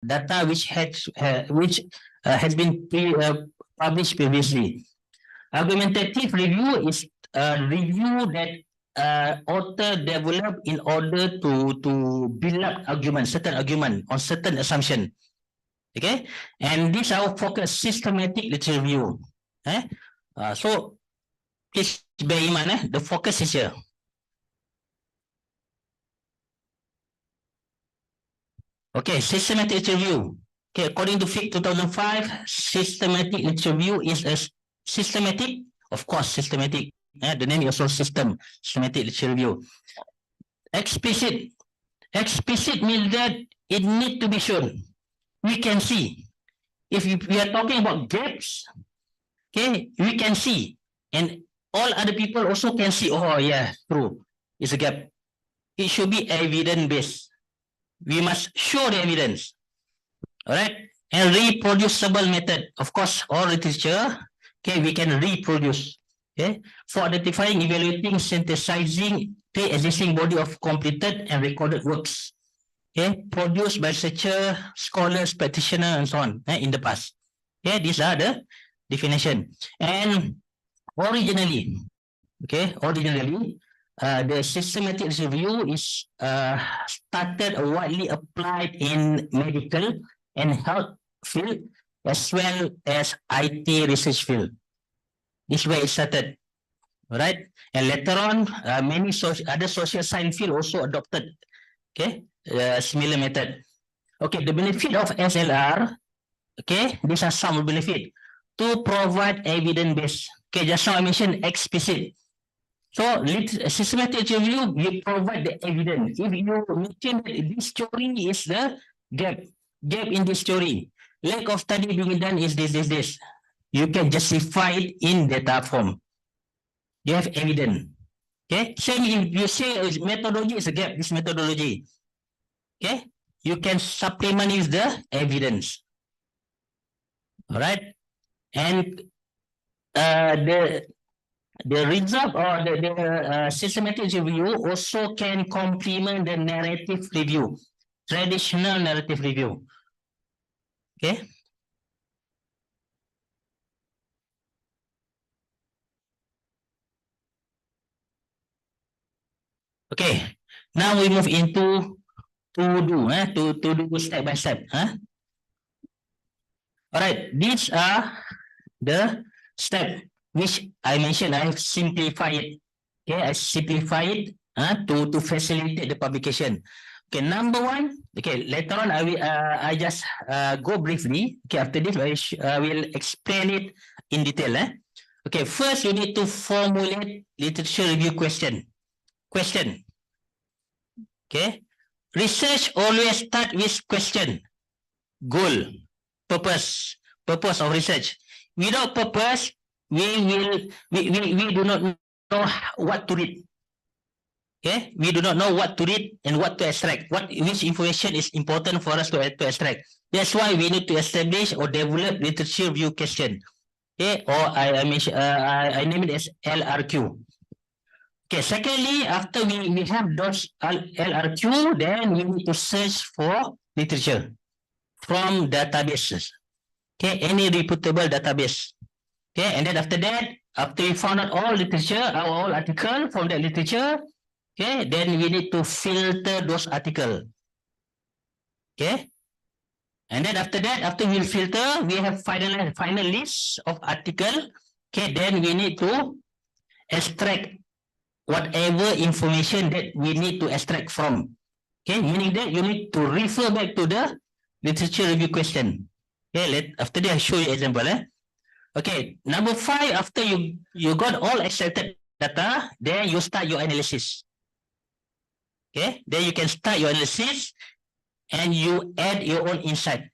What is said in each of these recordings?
data which has been published previously. Argumentative review is a review that author developed in order to build up certain argument on certain assumption. Okay, and this our focus systematic literature review. So please bear in mind, the focus is here. Okay, systematic literature review. Okay, according to FIC 2005, systematic literature review is a systematic, of course, systematic. The name is also systematic literature review. Explicit. Explicit means that it needs to be shown. We can see. If we are talking about gaps, okay, we can see. And all other people also can see, oh yeah, true, it's a gap. It should be evidence-based. We must show the evidence. All right, and reproducible method. Of course, all literature, okay, we can reproduce. Okay, for identifying, evaluating, synthesizing pre-existing body of completed and recorded works. Okay, produced by researcher, scholars, practitioners, and so on in the past. Okay, these are the definition. And originally, the systematic review is started widely applied in medical and health field as well as IT research field. This way it started, right? And later on, many other social science field also adopted, okay, similar method. Okay, the benefit of SLR, okay, these are some benefit to provide evidence-based. Okay, just now I mentioned explicit. So, systematic review, you provide the evidence. If you mention that this story is the gap in this story, lack of study being done is this. You can justify it in data form. You have evidence. Okay, same if you say methodology is a gap, this methodology. Okay, you can supplement with the evidence. All right, and the result or the systematic review also can complement the narrative review, traditional narrative review. Okay. Okay. Now we move into to do step by step. All right. These are the steps which I mentioned. I have simplified it. Okay, I simplify it to facilitate the publication. Okay, number one. Okay, later on I just go briefly. Okay, after this I will explain it in detail. Okay, first you need to formulate literature review question. Okay, research always start with question, goal, purpose of research. Without purpose, we do not know what to read. Okay, we do not know what to read and what to extract. Which information is important for us to extract. That's why we need to establish or develop literature review question. Okay, or I name it as LRQ. Okay, secondly, after we have those LRQ, then we need to search for literature from databases. Okay, any reputable database. Okay, and then after that, after we found out all literature, all article from that literature, okay, then we need to filter those articles. Okay, and then after that, after we filter, we have final list of article. Okay, then we need to extract whatever information that we need to extract from. Okay, meaning that you need to refer back to the literature review question. Okay, after that I show you example. Okay, number 5, after you got all extracted data, then you start your analysis. Okay, then you can start your analysis and you add your own insight.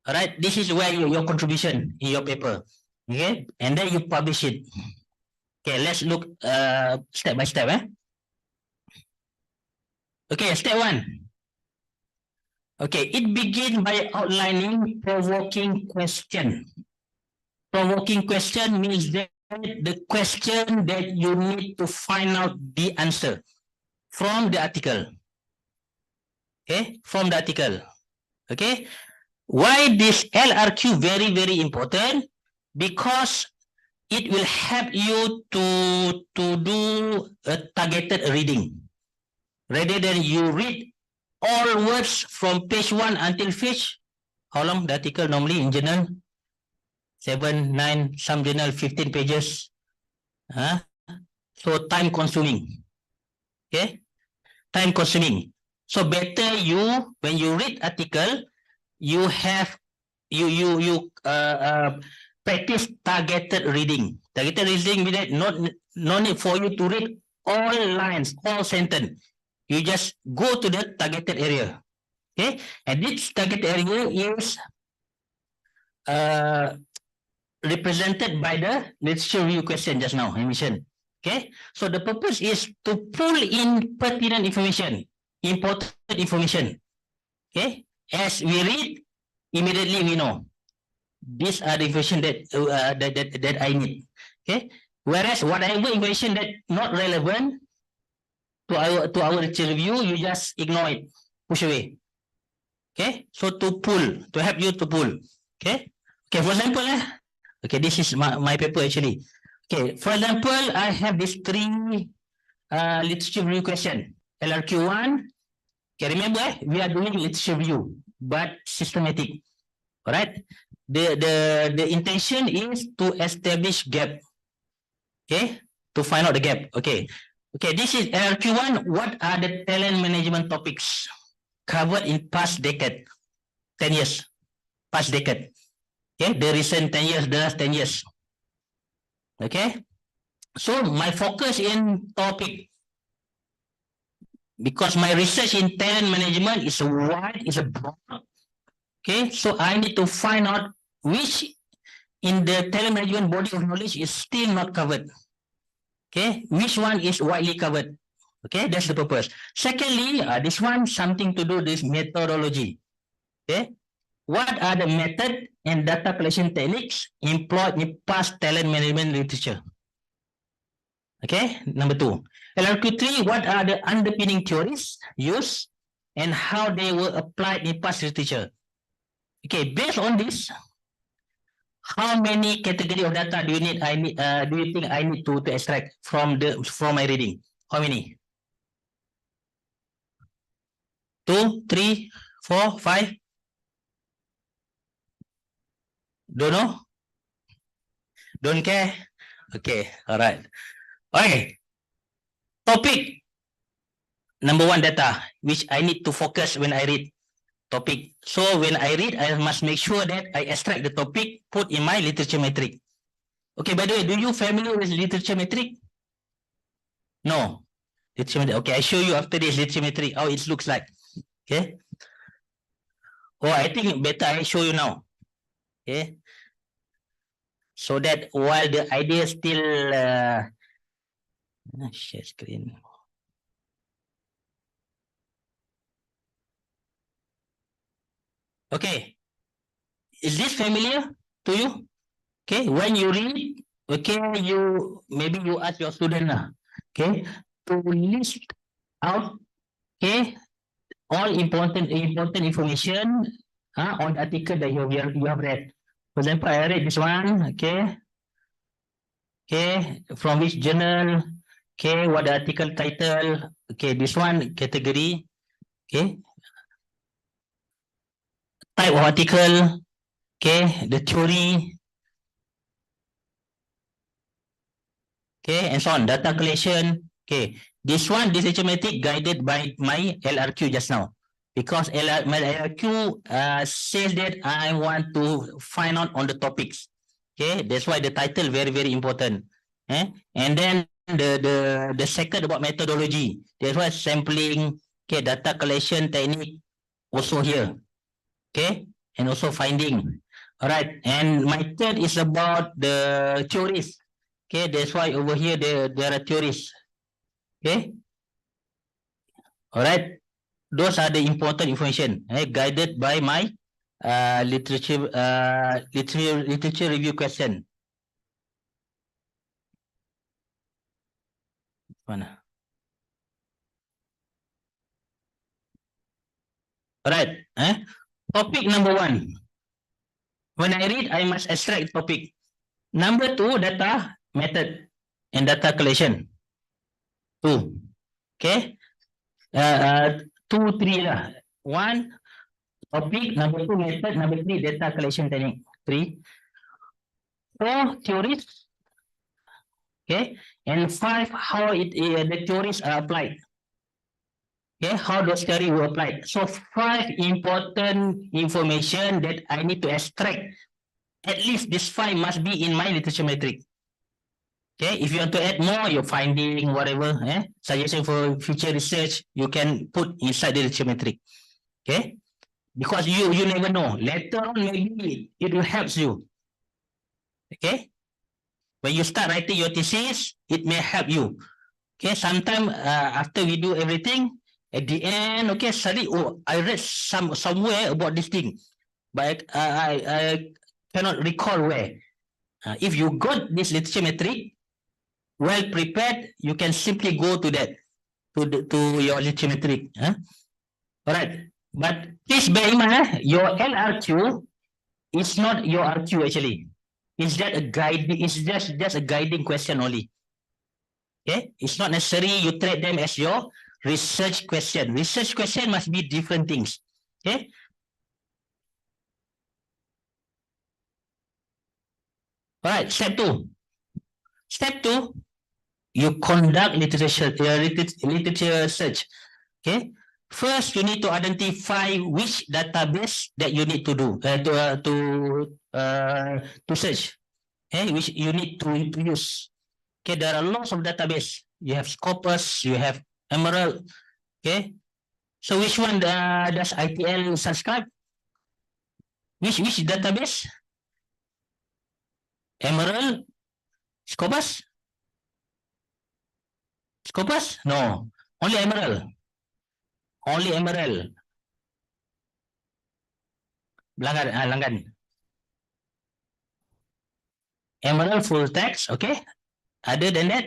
All right, this is where your contribution in your paper. Okay, and then you publish it. Okay, let's look step by step. Okay, step 1. Okay, it begins by outlining provoking question. Provoking question means that the question that you need to find out the answer from the article. Okay, from the article. Okay. Why this LRQ very important? Because it will help you to do a targeted reading rather than you read all words from page 1 until page. How long the article normally in journal? 7, 9, some journal 15 pages. Huh? So time consuming. Okay, time consuming. So better you when you read article, you have you practice targeted reading. Targeted reading means that no need for you to read all lines, all sentence. You just go to the targeted area. Okay, and this target area is uh, represented by the literature review question just now I mentioned. Okay, so the purpose is to pull in pertinent information, important information. Okay, as we read, immediately we know these are the information that I need. Okay, whereas whatever information that not relevant to our literature review, you just ignore it, push away. Okay, so to pull, to help you to pull. Okay, okay. For example, okay, this is my paper actually. Okay, for example, I have these three literature review question. LRQ1. Okay, remember we are doing literature review, but systematic. All right. The intention is to establish gap. Okay, to find out the gap. Okay, okay. This is LRQ1. What are the talent management topics covered in past decade, 10 years, past decade? Okay, the recent 10 years, the last 10 years. Okay, so my focus in topic because my research in talent management is a wide, is a broad. Okay, so I need to find out which in the talent management body of knowledge is still not covered. Okay, which one is widely covered? Okay, that's the purpose. Secondly, this one something to do with this methodology. Okay, what are the method and data collection techniques employed in past talent management literature? Okay, number 2. LRQ3, what are the underpinning theories used and how they were applied in past literature? Okay, based on this, how many category of data do you need? Do you think I need to extract from my reading? How many? 2, 3, 4, 5? Don't know? Don't care? Okay, all right. Okay. Topic. Number 1 data, which I need to focus when I read. Topic. So when I read, I must make sure that I extract the topic, put in my literature metric. Okay, by the way, do you familiar with literature metric? No. Literature metric. Okay, I show you after this literature metric how it looks like. Okay. Oh, I think better I show you now. Okay. So that while the idea still share screen. Okay. Is this familiar to you? Okay, when you read, okay, maybe you ask your student, okay, to list out, okay, all important information on the article that you have read. For example, I read this one, okay, from which journal, okay, what the article title, okay, this one category, okay, type of article, okay, the theory, okay, and so on, data collection, okay. This one, this systematic guided by my LRQ just now. Because my LRQ says that I want to find out on the topics. Okay, that's why the title very important. And then the second about methodology. That's why sampling, okay, data collection technique also here. Okay, and also finding. All right, and my third is about the theories. Okay, that's why over here there are theories. Okay, all right. Those are the important information guided by my literature review question. Mana? Alright. Topic number 1. When I read, I must extract topic. Number 2, data method and data collection. 2. Okay. 2, 3 lah. 1, topic. Number 2, method. Number 3, data collection technique. 3. 4, theories. Okay. And 5, how the theories are applied. Okay, how those theory will apply. So 5 important information that I need to extract. At least this 5 must be in my literature metric. Okay, if you want to add more, your finding, whatever, suggestion for future research, you can put inside the literature metric. Okay, because you never know. Later on, maybe it will help you. Okay, when you start writing your thesis, it may help you. Okay, sometimes after we do everything, at the end, okay, suddenly, oh, I read somewhere about this thing, but I cannot recall where. If you got this literature metric, well prepared, you can simply go to that, to your literature metric. All right, but please bear in mind, your LRQ is not your RQ actually. It's just a guiding. It's just a guiding question only. Okay, it's not necessary you treat them as your research question. Research question must be different things. Okay. All right, step 2. Step 2, you conduct literature search. Okay. First, you need to identify which database that you need to do to search. Okay, which you need to use. Okay, there are lots of database. You have Scopus, you have Emerald. Okay, so which one does ITL subscribe? Which database? Emerald, Scopus? Scopus? No, only Emerald. Only Emerald. Langgan. Emerald full text, okay. Other than that,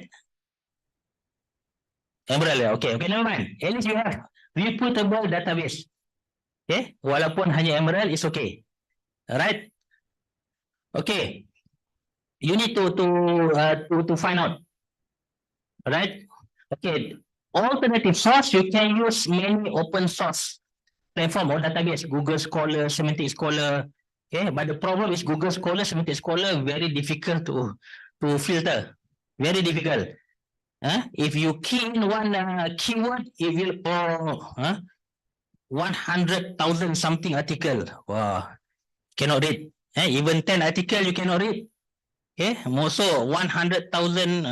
Emerald, okay, never mind. At least you have reputable database. Okay, walaupun hanya Emerald is okay. Alright. Okay. You need to find out. Alright. Okay. Alternative source, you can use many open source platform or database. Google Scholar, Semantic Scholar. Okay, but the problem is Google Scholar, Semantic Scholar, very difficult to filter. Very difficult. If you key in one keyword, it will 100,000 something article. Wow, cannot read. Even 10 article you cannot read. Okay, more so 100,000.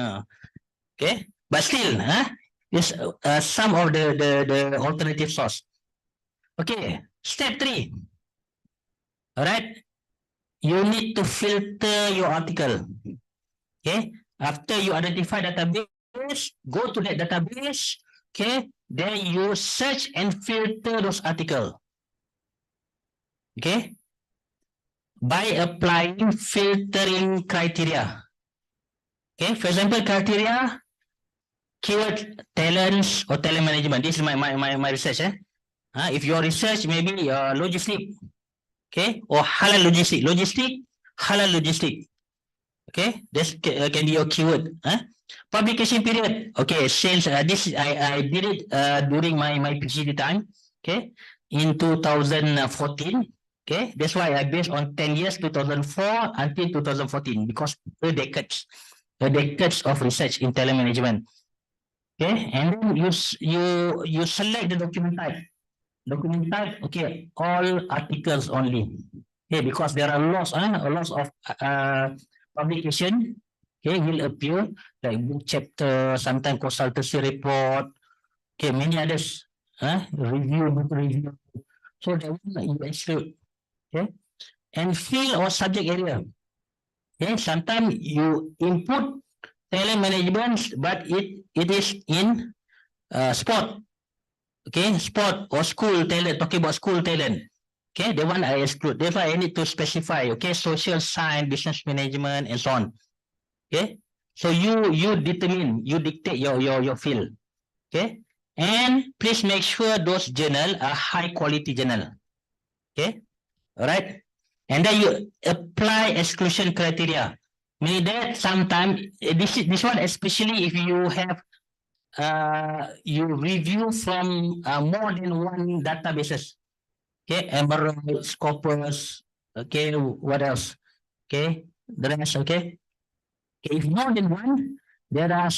Okay, but still, is some of the alternative source. Okay, step 3. All right, you need to filter your article. Okay, after you identify database, go to that database. Okay, then you search and filter those articles. Okay, by applying filtering criteria. Okay, for example, criteria, keyword talents or talent management. This is my research. If your research maybe logistic, okay, or halal logistic, halal logistic. Okay, this can be your keyword. Publication period. Okay, since this I did it during my PhD time. Okay, in 2014. Okay, that's why I based on 10 years, 2004 until 2014, because 2 decades of research in talent management. Okay, and then you select the document type. Document type, okay, all articles only. Okay, because there are lots of publication. Okay, will appear like book chapter, sometimes consultancy report. Okay, many others. Book review. So that one you exclude. Okay, and field or subject area. Okay, sometimes you input talent management, but it is in sport. Okay, sport or school talent. Talking about school talent. Okay, the one I exclude. Therefore, I need to specify. Okay, social science, business management, and so on. Okay, so you determine, you dictate your field. Okay, and please make sure those journal are high quality journal. Okay, all right. And then you apply exclusion criteria. Meaning that sometimes this one, especially if you have you review from more than one databases. Okay, Emerald, Scopus. Okay, what else? Okay, the rest. Okay, okay. If more than one, there are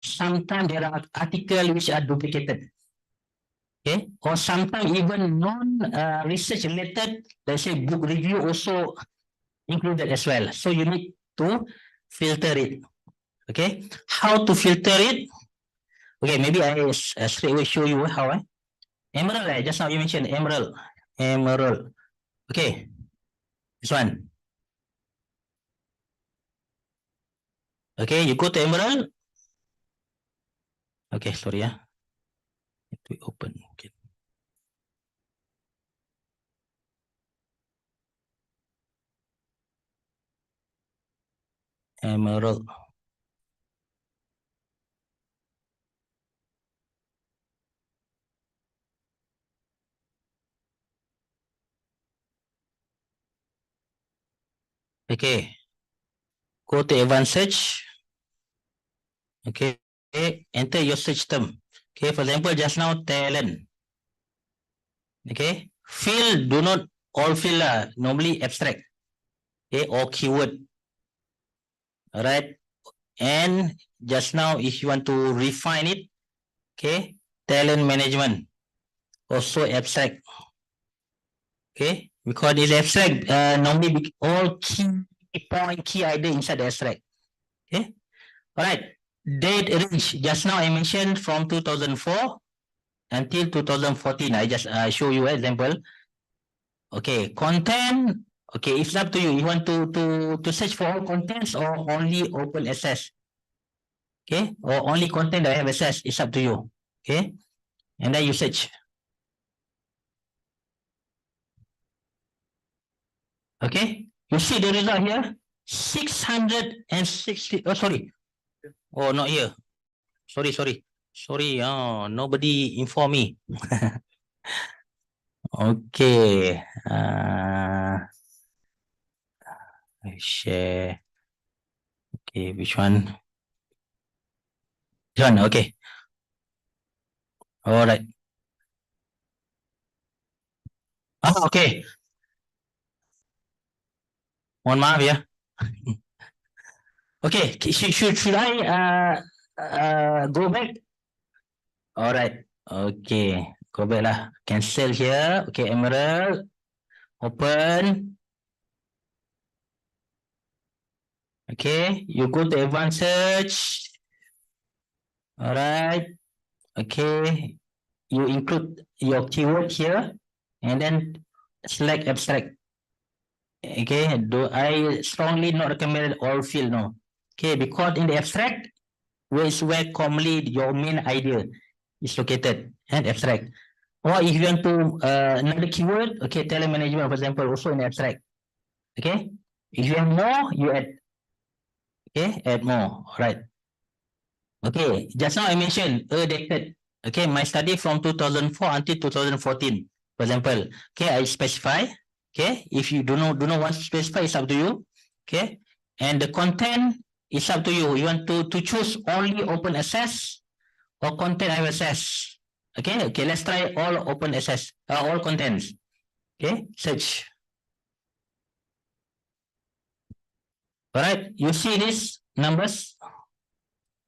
sometimes there are articles which are duplicated. Okay, or sometimes even non-research related, let's say book review also included as well. So you need to filter it. Okay, how to filter it? Okay, maybe I straight away show you how. Emerald, just now you mentioned emerald. Emerald. Okay, this one. Okay, you go to emerald. Okay, sorry ya. Need to open. Okay. Emerald. Okay, go to advanced search. Okay, enter your search term. Okay, for example, just now talent. Okay, field do not all field normally abstract. Okay, or keyword. All right, and just now if you want to refine it, okay, talent management also abstract. Okay, because it's abstract, normally all key point, key idea inside the abstract. Okay, all right. Date range, just now I mentioned from 2004 until 2014. I just show you an example. Okay, content. Okay, it's up to you. You want to search for all contents or only open access? Okay, or only content that I have access. It's up to you. Okay, and then you search. Okay, you see the result here. 660. Oh, sorry. Oh, not here. Sorry. Oh, nobody inform me. Okay. I share. Okay, which one? This one. Okay. All right. Ah, okay. Mohon maaf ya. Okay. Should I go back? All right. Okay. Go back lah. Cancel here. Okay, Emerald. Open. Okay. You go to advanced search. All right. Okay. You include your keyword here and then select abstract. Okay. Do I strongly not recommend all field? No. Okay. Because in the abstract, where commonly your main idea is located and abstract. Or if you want to another keyword, okay, talent management, for example, also in abstract. Okay. If you have more, you add. Okay, add more. All right. Okay, just now I mentioned a decade. Okay, my study from 2004 until 2014, for example. Okay, I specify. Okay, if you do not want to specify, it's up to you. Okay, and the content is up to you. You want to choose only open access or content I have access. Okay, let's try all open access, all contents. Okay, search. All right, you see these numbers?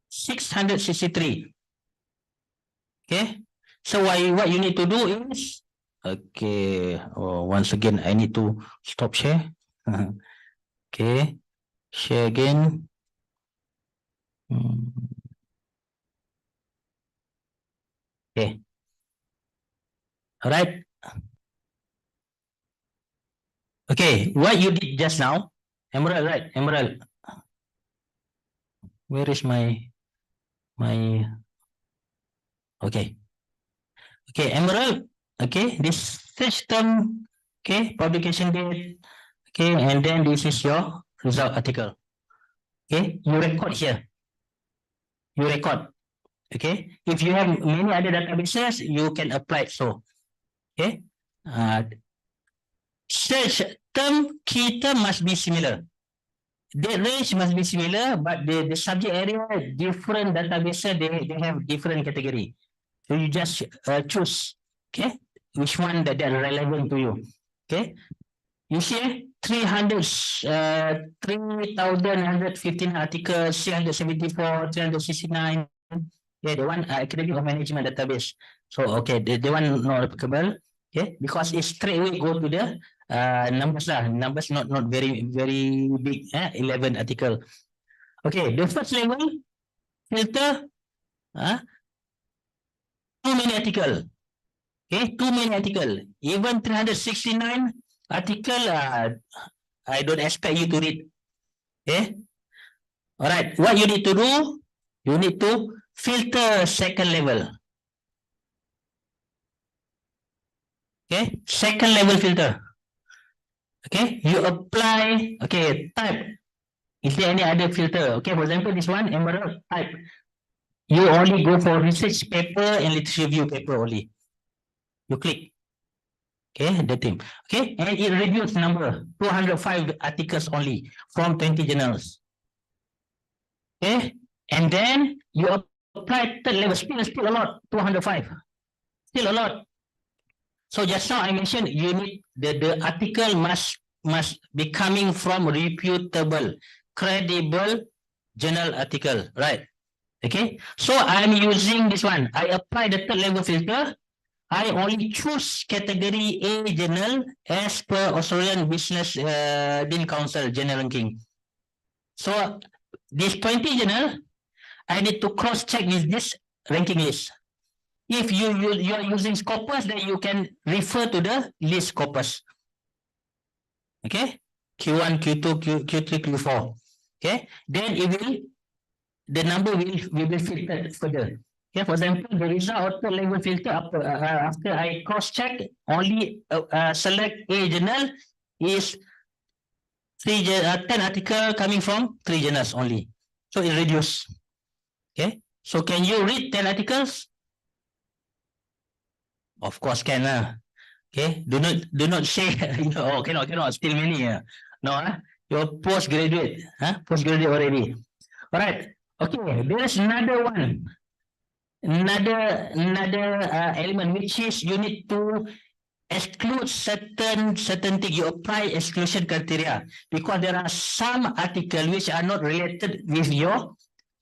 663. Okay, so what you need to do is, okay, once again, I need to stop share. Okay, share again. Okay, all right. Okay, what you did just now, Emerald, right? Emerald, where is my? Okay, Emerald. Okay, this system. Okay, publication date. Okay, and then this is your result article. Okay, you record here. You record. Okay, if you have many other databases, you can apply it. So, okay, search term, key term must be similar. The range must be similar, but the subject area, different databases, they have different category. So you just choose, okay, which one that are relevant to you. Okay, you see 3,115 articles, 374, 369. Yeah, the one academic of management database. So okay, the one not applicable. Okay, because it's straight away go to the numbers lah. Numbers not very big. 11 article. Okay, the first level filter. Too many article. Okay, too many article. Even 369 article. I don't expect you to read. Okay. Alright. What you need to do? You need to filter second level. Okay. Second level filter. Okay. You apply. Okay. Type. Is there any other filter? Okay. For example, this one, emerald type. You only go for research paper and literature review paper only. You click. Okay, the thing. Okay, and it reduced number 205 articles only from 20 journals. Okay, and then you apply third level, still a lot, 205, still a lot. So just now I mentioned you need the article must be coming from reputable, credible journal article, right? Okay, so I'm using this one. I apply the third level filter. I only choose category A journal as per Australian Business Dean Council Journal Ranking. So this 20 journal, I need to cross check with this ranking list. If you are using Scopus, then you can refer to the list Scopus. Okay, Q1, Q2, Q3, Q4. Okay, then it will the number will be filtered further. Okay, for example, the result of the level filter after I cross-check, only select a journal is 10 article coming from 3 journals only. So it reduce. Okay, so can you read 10 articles? Of course can. Okay, do not say oh cannot still many. No, you're postgraduate. Postgraduate already. All right. Okay, there's another one. Another element which is you need to exclude certain thing. You apply exclusion criteria because there are some articles which are not related with your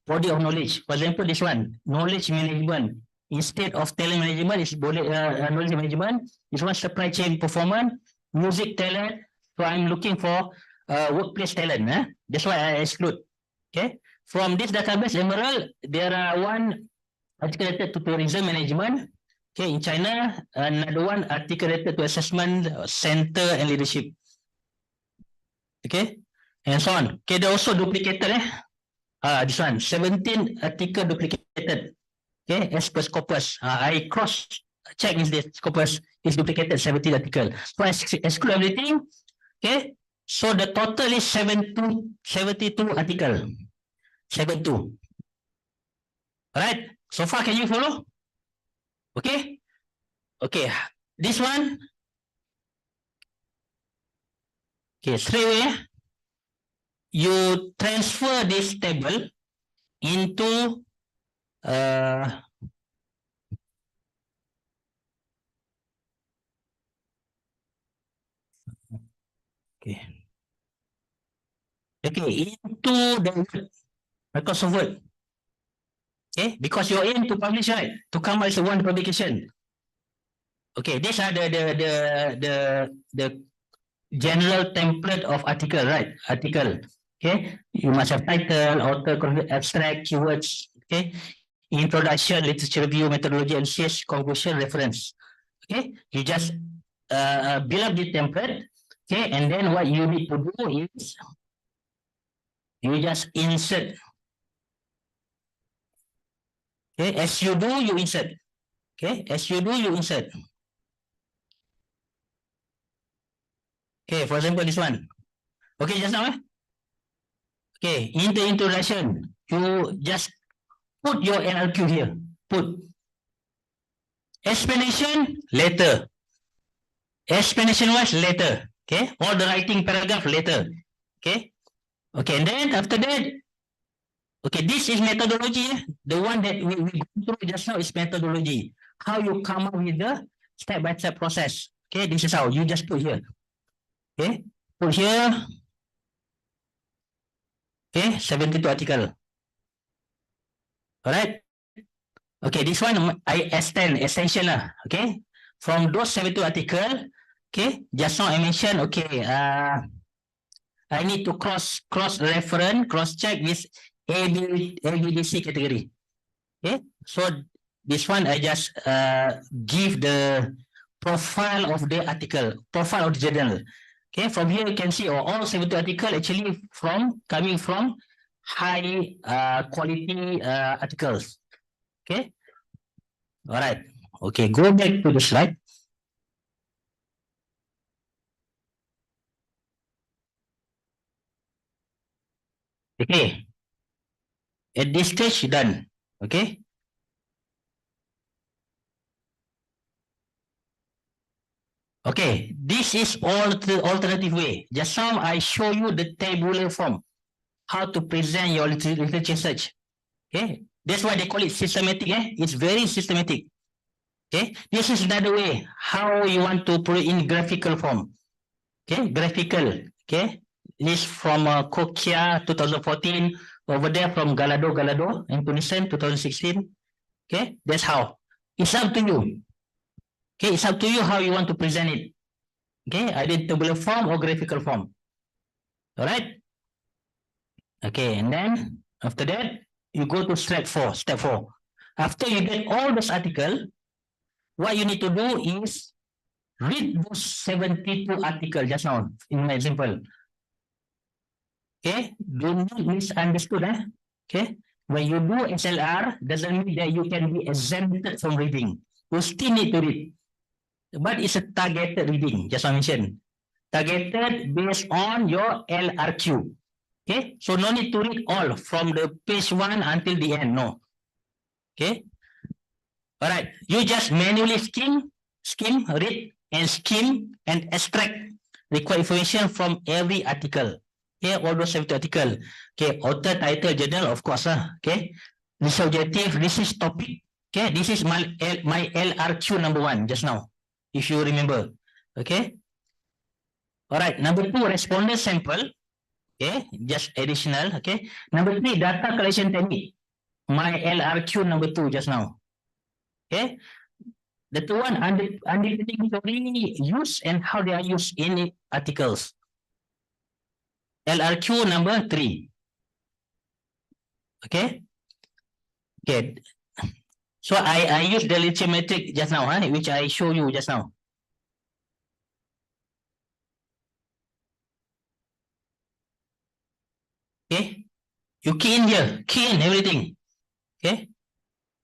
body of knowledge. For example, this one, knowledge management. Instead of talent management, it's knowledge management. This one, supply chain performance, music talent. So I'm looking for workplace talent. That's why I exclude. Okay. From this database, Emerald, there are one article related to tourism management. Okay, in China, another one article related to assessment center and leadership. Okay, and so on. Okay, they're also duplicated. This one, 17 article duplicated. Okay, as per Scopus. I cross check with the Scopus is duplicated 17 article. So I exclude everything. Okay, so the total is 72 article. 72. Alright. So far, can you follow? Okay. Okay. This one. Okay. Straight away, you transfer this table into okay. Okay, into the Microsoft Word. Okay, because you're in to publish, right? To come as one publication. Okay, these are the general template of article, right? Article. Okay, you must have title, author, abstract, keywords. Okay, introduction, literature review, methodology, and conclusion, reference. Okay, you just build up the template. Okay, and then what you need to do is you just insert. Okay, as you do, you insert. Okay, as you do, you insert. Okay, for example, this one. Okay, just now. Okay, in the introduction, you just put your NRQ here. Put explanation later. Explanation was later. Okay, all the writing paragraph later. Okay, okay, and then after that, okay, this is methodology. The one that we go through just now is methodology. How you come up with the step-by-step process. Okay, this is how you just put here. Okay, put here. Okay, 72 article. All right. Okay, this one I extension lah. Okay, from those 72 article. Okay, just now I mentioned. Okay, I need to cross reference, cross check with ABDC category. Okay, so this one I just give the profile of the article, profile of the journal. Okay, from here you can see all 72 article actually coming from high quality articles. Okay, all right. Okay, go back to the slide. Okay, at this stage done. Okay. Okay, this is all the alternative way. Just now I show you the tabular form, how to present your literature search. Okay, that's why they call it systematic. It's very systematic. Okay, this is another way how you want to put it in graphical form. Okay, graphical. Okay, this from Kokia 2014 over there from Galado in Tunisian 2016. Okay, that's how. It's up to you. Okay, it's up to you how you want to present it. Okay, either tabular form or graphical form. All right. Okay, and then after that, you go to step 4. Step 4. After you get all those articles, what you need to do is read those 72 articles just now in my example. Okay, do not misunderstood. Okay, when you do SLR, doesn't mean that you can be exempted from reading. You still need to read, but it's a targeted reading. Just I mentioned, targeted based on your LRQ. Okay, so no need to read all from the page 1 until the end. No. Okay. All right. You just manually skim, read, and skim and extract required information from every article. Okay, all those 70 article. Okay, author, title, journal, of course. Okay. This objective, this is topic. Okay, this is my LRQ number 1 just now, if you remember. Okay. All right. Number 2, respondent sample. Okay, just additional. Okay. Number 3, data collection technique. My LRQ number 2 just now. Okay. The two one, understanding use and how they are used in articles. LRQ number 3. Okay. Okay. So I use the literature metric just now, which I show you just now. Okay. You key in here, key in everything. Okay.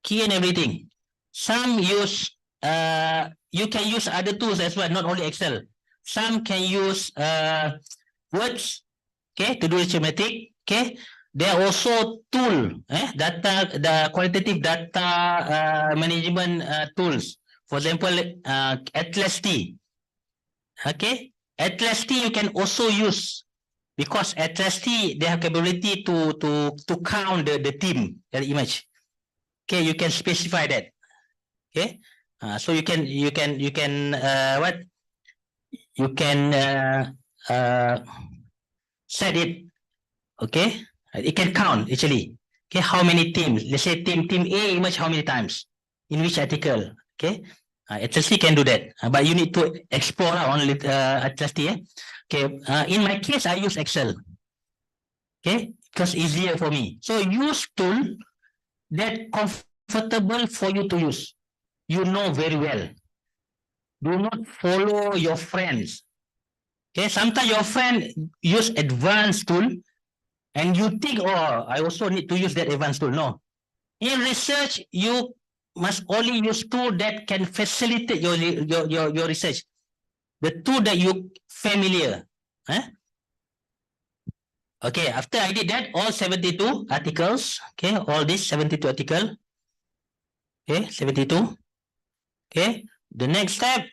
Key in everything. Some use, you can use other tools as well, not only Excel. Some can use words, okay, to do arithmetic. Okay. There are also tool, data, the qualitative data management tools. For example, Atlas T. Okay. Atlas T you can also use because Atlas T they have capability to count the team, the image. Okay, you can specify that. Okay, so you can what? You can set it. Okay, it can count actually. Okay, how many teams? Let's say team A image how many times in which article? Okay, HLC can do that, but you need to explore on HLC. Okay, in my case I use Excel. Okay, because easier for me. So use tool that comfortable for you to use. You know very well. Do not follow your friends. Okay, sometimes your friend use advanced tool and you think, oh, I also need to use that advanced tool. No. In research, you must only use tool that can facilitate your research. The tool that you familiar. Okay, after I did that, all 72 articles, okay, all these 72 articles, okay, 72, okay, the next step,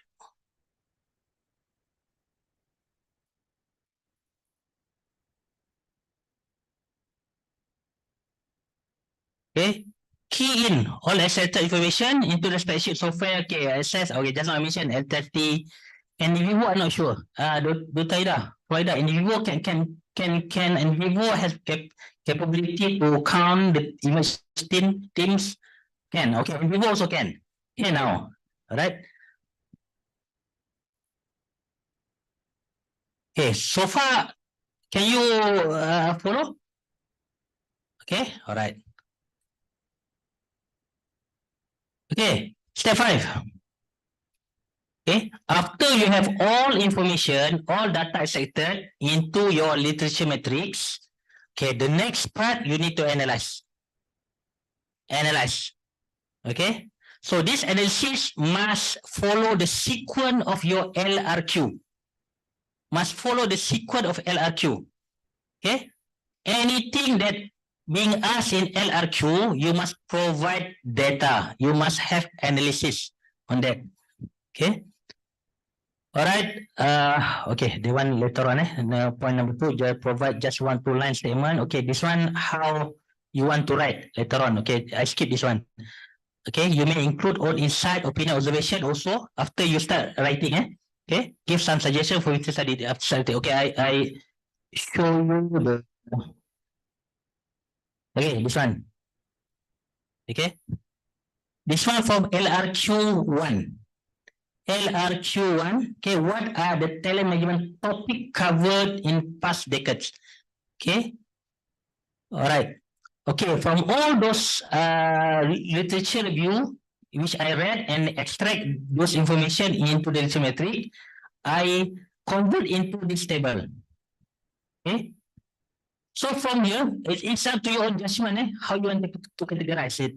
Okay, key in all accepted information into the spreadsheet software. Okay, access. Okay, just now I mentioned L30. And in Vivo, I'm not sure. Do tahu dah. Why dah? In Vivo can and Vivo has capability to count the image teams. Can. Okay, in Vivo also can. Okay, now. Alright. Okay, so far, can you follow? Okay, alright. Okay, step 5. Okay, after you have all information, all data accepted into your literature matrix, okay, the next part you need to analyze. Analyze. Okay, so this analysis must follow the sequence of your LRQ. Must follow the sequence of LRQ. Okay, anything that being asked in LRQ, you must provide data. You must have analysis on that. Okay. All right. Okay. The one later on. Point number 2. Just provide just 1-2 line statement. Okay. This one how you want to write later on. Okay. I skip this one. Okay. You may include all insight, opinion, observation also after you start writing. Okay. Give some suggestion for you to study after study. Okay. I show you the. Okay. This one. Okay. This one from LRQ1. LRQ1, okay, what are the talent management topic covered in past decades? Okay, all right. Okay, from all those literature review, which I read and extract those information into the literature metric, I convert into this table. Okay, so from here, it's up to your own judgment, how you want to categorize it.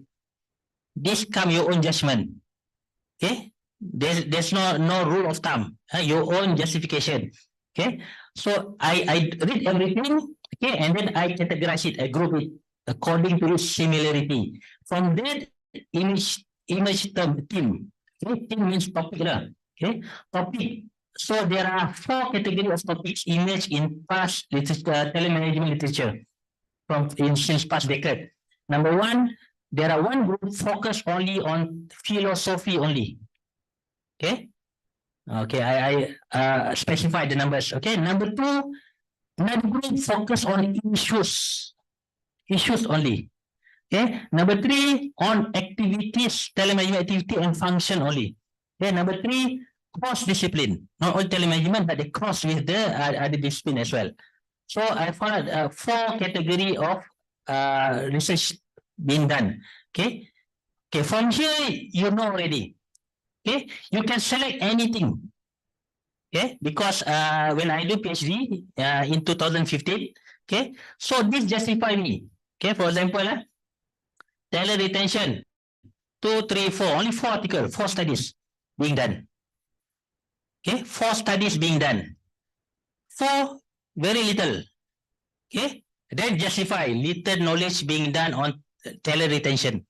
This come your own judgment. Okay, there's no rule of thumb. Your own justification. Okay, so I read everything. Okay, and then I categorize it. I group it according to its similarity. From that image term team. Okay, team means topic lah. Okay, topic. So there are 4 categories of topics image in past literature, telemanagement literature from since past decade. Number 1, there are one group focused only on philosophy only. Okay. Okay, I specify the numbers. Okay, number 2, another group focus on issues only. Okay, number 3 on activities, telemanagement activity and function only. Okay, number 3 cross discipline, not only telemanagement but they cross with the other discipline as well. So I followed 4 category of research being done. Okay, okay, from here you know already. Okay, you can select anything. Okay, because when I do PhD in 2015, okay, so this justify me. Okay, for example, talent retention, 2, 3, 4, only 4 articles, 4 studies being done. Okay, 4 studies being done. 4, very little. Okay, then justify little knowledge being done on talent retention.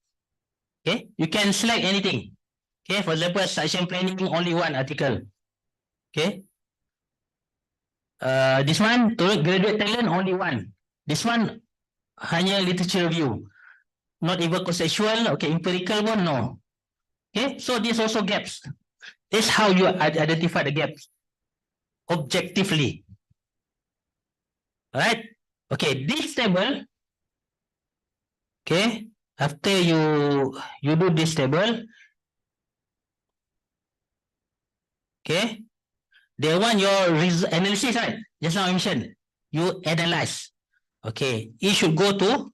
Okay, you can select anything. Okay, for example, succession planning, only 1 article. Okay. This one, to graduate talent, only 1. This one, hanya literature review. Not even conceptual, okay, empirical one, no. Okay, so this also gaps. This is how you identify the gaps. Objectively. Alright? Okay, this table, okay, after you do this table, okay, they want your analysis, right? Just now I mentioned, you analyze. Okay, it should go to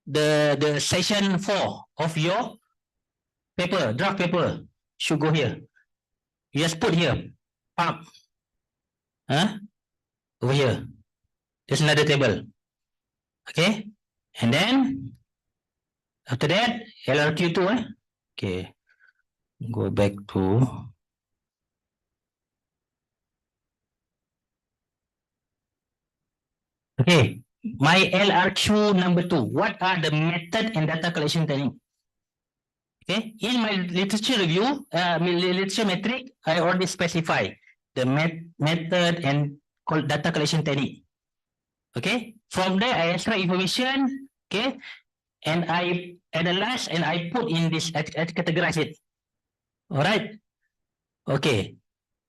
the section 4 of your paper, draft paper, should go here. You just put here, up, over here. There's another table. Okay, and then after that, LRQ2, okay, go back to okay, my LRQ number 2. What are the method and data collection technique? Okay, in my literature review, literature metric, I already specify the method and data collection technique. Okay, from there I extract information. Okay, and I analyze and I put in this, I categorize it. All right. Okay.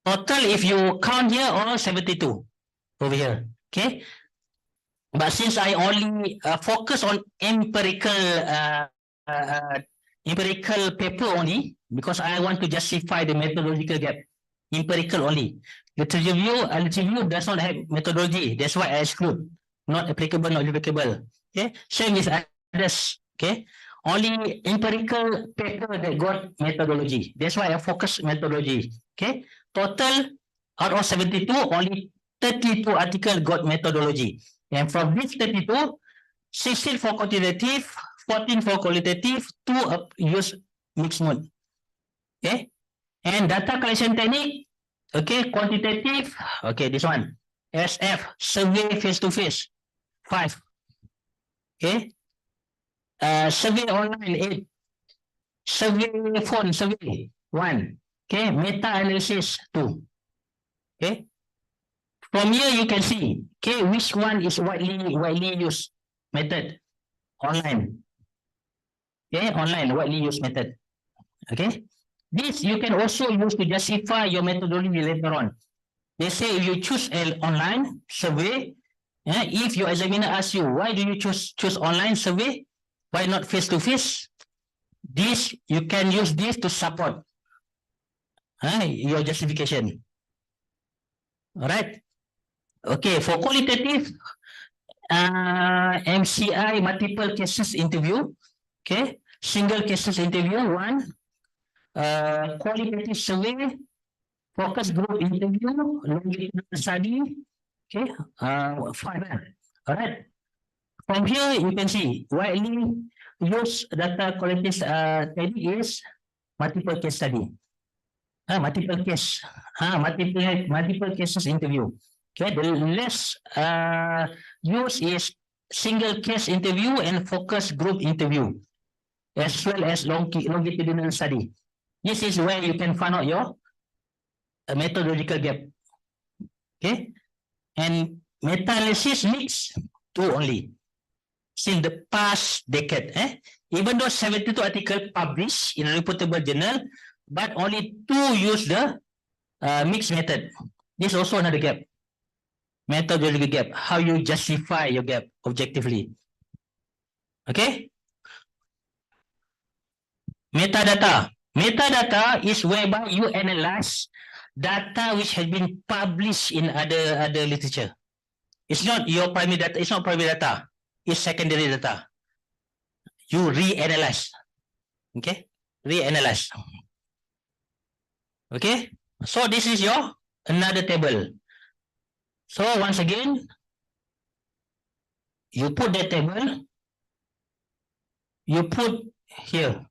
Total, if you count here, all 72 over here. Okay. But since I only focus on uh, empirical paper only, because I want to justify the methodological gap, empirical only. Literature review does not have methodology. That's why I exclude. Not applicable, not applicable. Okay. Same with others. Okay. Only empirical paper that got methodology. That's why I focus methodology. Okay. Total out of 72, only 32 articles got methodology. And from this 32, 16 for quantitative, 14 for qualitative, 2 use mixed mode. Okay. And data collection technique, okay, quantitative, okay, this one. SF, survey face-to-face, 5. Okay. Survey online, 8. Survey phone, survey, 1. Okay. Meta-analysis, 2. Okay. From here, you can see, okay, which one is widely used method. Online. Okay, online, widely used method. Okay. This you can also use to justify your methodology later on. They say if you choose an online survey, if your examiner asks you, why do you choose online survey? Why not face-to-face? This, you can use this to support your justification. All right. Okay, for qualitative, MCI, multiple cases interview. Okay, single cases interview, 1. Qualitative survey, focus group interview, longitudinal study. Okay, 5. All right. From here, you can see widely used data quality technique is multiple case study. Multiple cases interview. Okay, the less use is single case interview and focus group interview, as well as longitudinal study. This is where you can find out your methodological gap. Okay, and meta-analysis mix 2 only. Since the past decade, even though 72 articles published in a reputable journal, but only 2 use the mixed method. This is also another gap. Methodological gap. How you justify your gap objectively. Okay. Metadata. Metadata is whereby you analyze data which has been published in other literature. It's not your primary data. It's not primary data. It's secondary data. You reanalyze. Okay. Reanalyze. Okay. So this is your another table. So once again, you put the table. You put here.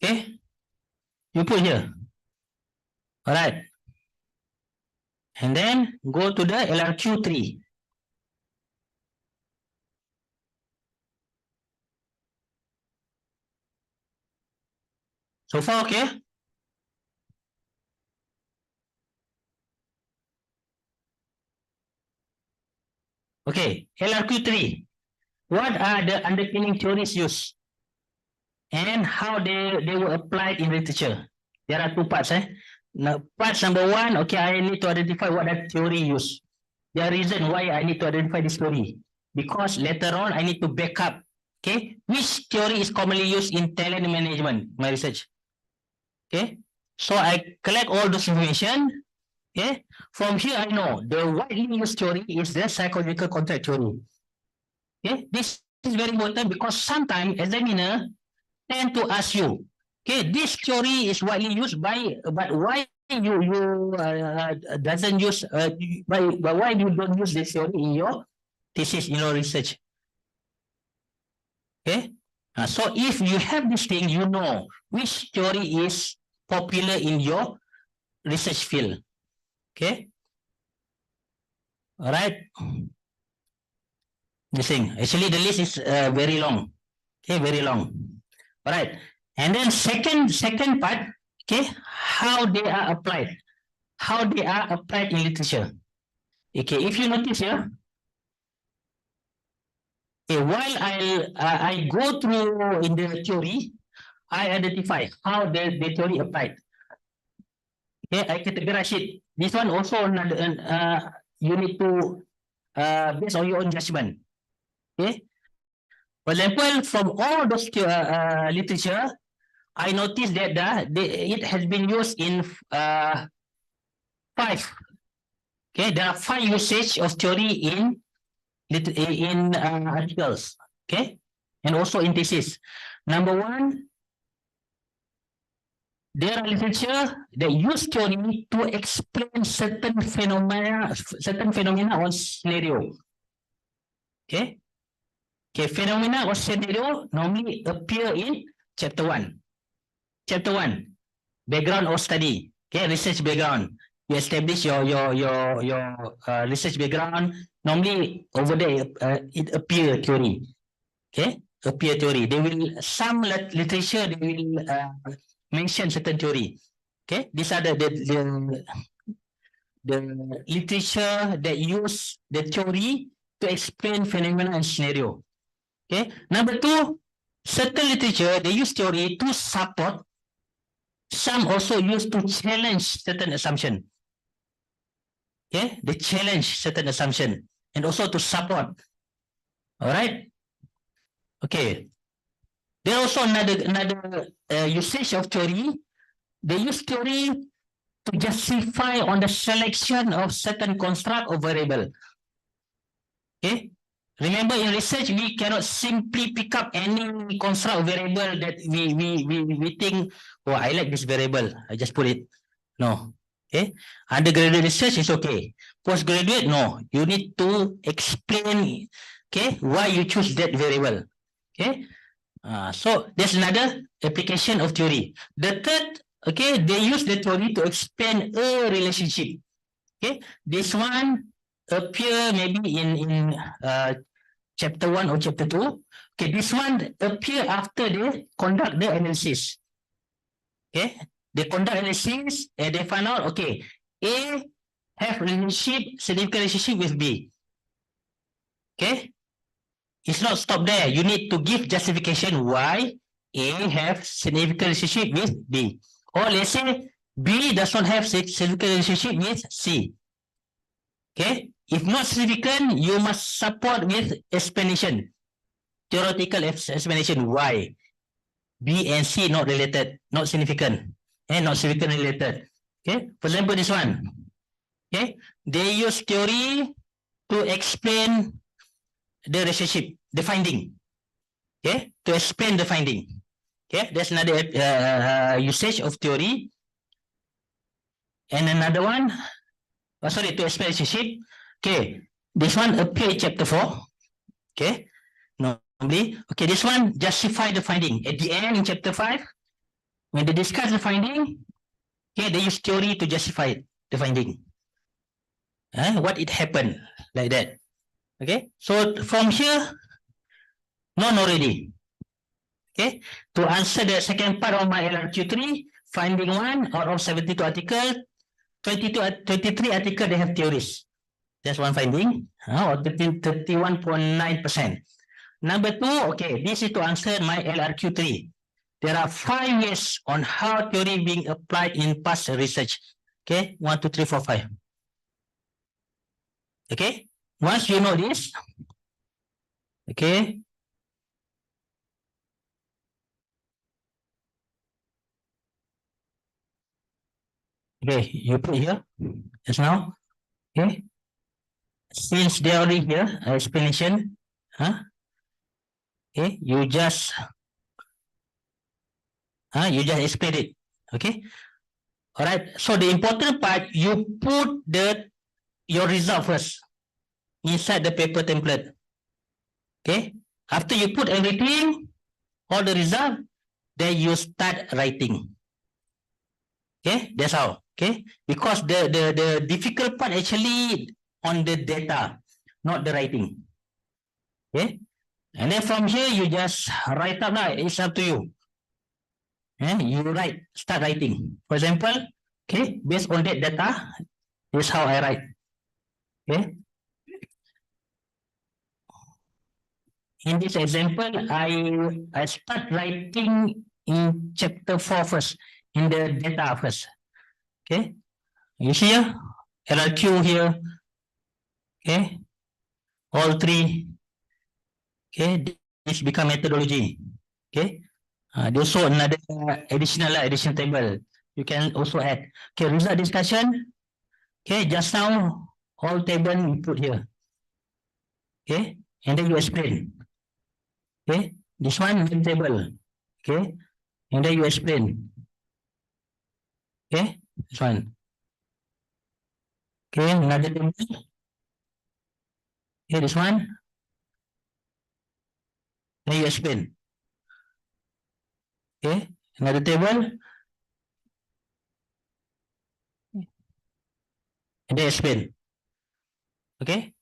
Okay. You put here. All right. And then go to the LRQ3. So far, okay? Okay, LRQ3. What are the underpinning theories used? And how they were applied in literature? There are 2 parts. Now, part number 1, okay, I need to identify what that theory used. The reason why I need to identify this theory. Because later on, I need to back up. Okay, which theory is commonly used in talent management, my research. Okay, so I collect all those information. Okay, from here I know the widely used theory is the psychological contract theory. Okay, this is very important because sometimes examiner tend to ask you, okay, this theory is widely used by, but why you doesn't use but why you don't use this theory in your thesis, in your research? Okay, so if you have this thing, you know which theory is popular in your research field. Okay, all right. This thing, actually the list is very long. Okay, very long. All right, and then second part, okay, how they are applied. How they are applied in literature. Okay, if you notice here, Okay, while I go through in the theory, I identify how the theory applied. Okay, I categorize it. This one also another, you need to based on your own judgment. Okay. For example, from all those literature, I noticed that it has been used in five. Okay, there are five usage of theory in articles. Okay, and also in thesis. Number one, there are literature that use theory to explain certain phenomena or scenario. Okay, phenomena or scenario normally appear in chapter 1. Chapter 1, background or study. Okay, research background. You establish your research background. Normally over there it appear theory. Okay, appear theory. They will some literature they will mention certain theory. Okay, these are the literature that use the theory to explain phenomena and scenario. Okay, number two, certain literature they use theory to support. Some also use to challenge certain assumption. Okay, they challenge certain assumption and also to support. All right. Okay. There also another usage of theory. They use theory to justify on the selection of certain construct or variable. Okay. Remember, in research, we cannot simply pick up any construct variable that we think, oh, I like this variable. I just put it. No. Okay. Undergraduate research is okay. Postgraduate, no. You need to explain, okay, why you choose that variable. Okay. So there's another application of theory. The third, okay, they use the theory to explain a relationship. Okay. This one appear maybe in chapter 1 or chapter 2. Okay, this one appear after they conduct the analysis. Okay, they conduct analysis and they find out, okay, A have relationship, significant relationship with B. Okay, it's not stop there. You need to give justification why A have significant relationship with B. Or let's say B does not have significant relationship with C. Okay, if not significant, you must support with explanation, theoretical explanation why B and C not related, not significant, and not significant related. Okay, for example, this one. Okay, they use theory to explain the relationship, the finding. Okay, to explain the finding. Okay, that's another usage of theory. And another one, sorry, to explain relationship. Okay, this one appear in chapter 4. Okay, normally, okay, this one justify the finding. At the end in chapter 5, when they discuss the finding, okay, they use theory to justify the finding. What it happened like that. Okay, so from here, known already. Okay, to answer the second part of my LRQ3, finding 1 out of 72 articles, 23 articles they have theories. That's one finding, or 31.9%. Number 2, okay, this is to answer my LRQ3. There are 5 ways on how theory being applied in past research. Okay, 1, 2, 3, 4, 5. Okay, once you know this, okay, okay, you put here just now. Okay, since they already here explanation, okay, you just explain it. Okay, all right. So the important part, you put your result first inside the paper template. Okay, after you put everything, all the result, then you start writing. Okay, that's how. Okay, because the difficult part actually on the data, not the writing. Okay, and then from here you just write up. Now it's up to you. You start writing. For example, okay, based on that data, this is how I write. Okay. In this example, I start writing in chapter 4 first, in the data first. Okay, you see here, LRQ here. Okay, all three. Okay, this become methodology. Okay, there's also another additional table. You can also add. Okay, result discussion. Okay, just now all table you put here. Okay, and then you explain. Okay, this one main table. Okay, and then you explain. Okay, this one. Okay, another table. Okay, this one. Then you explain. Okay, another table. And then explain. Okay,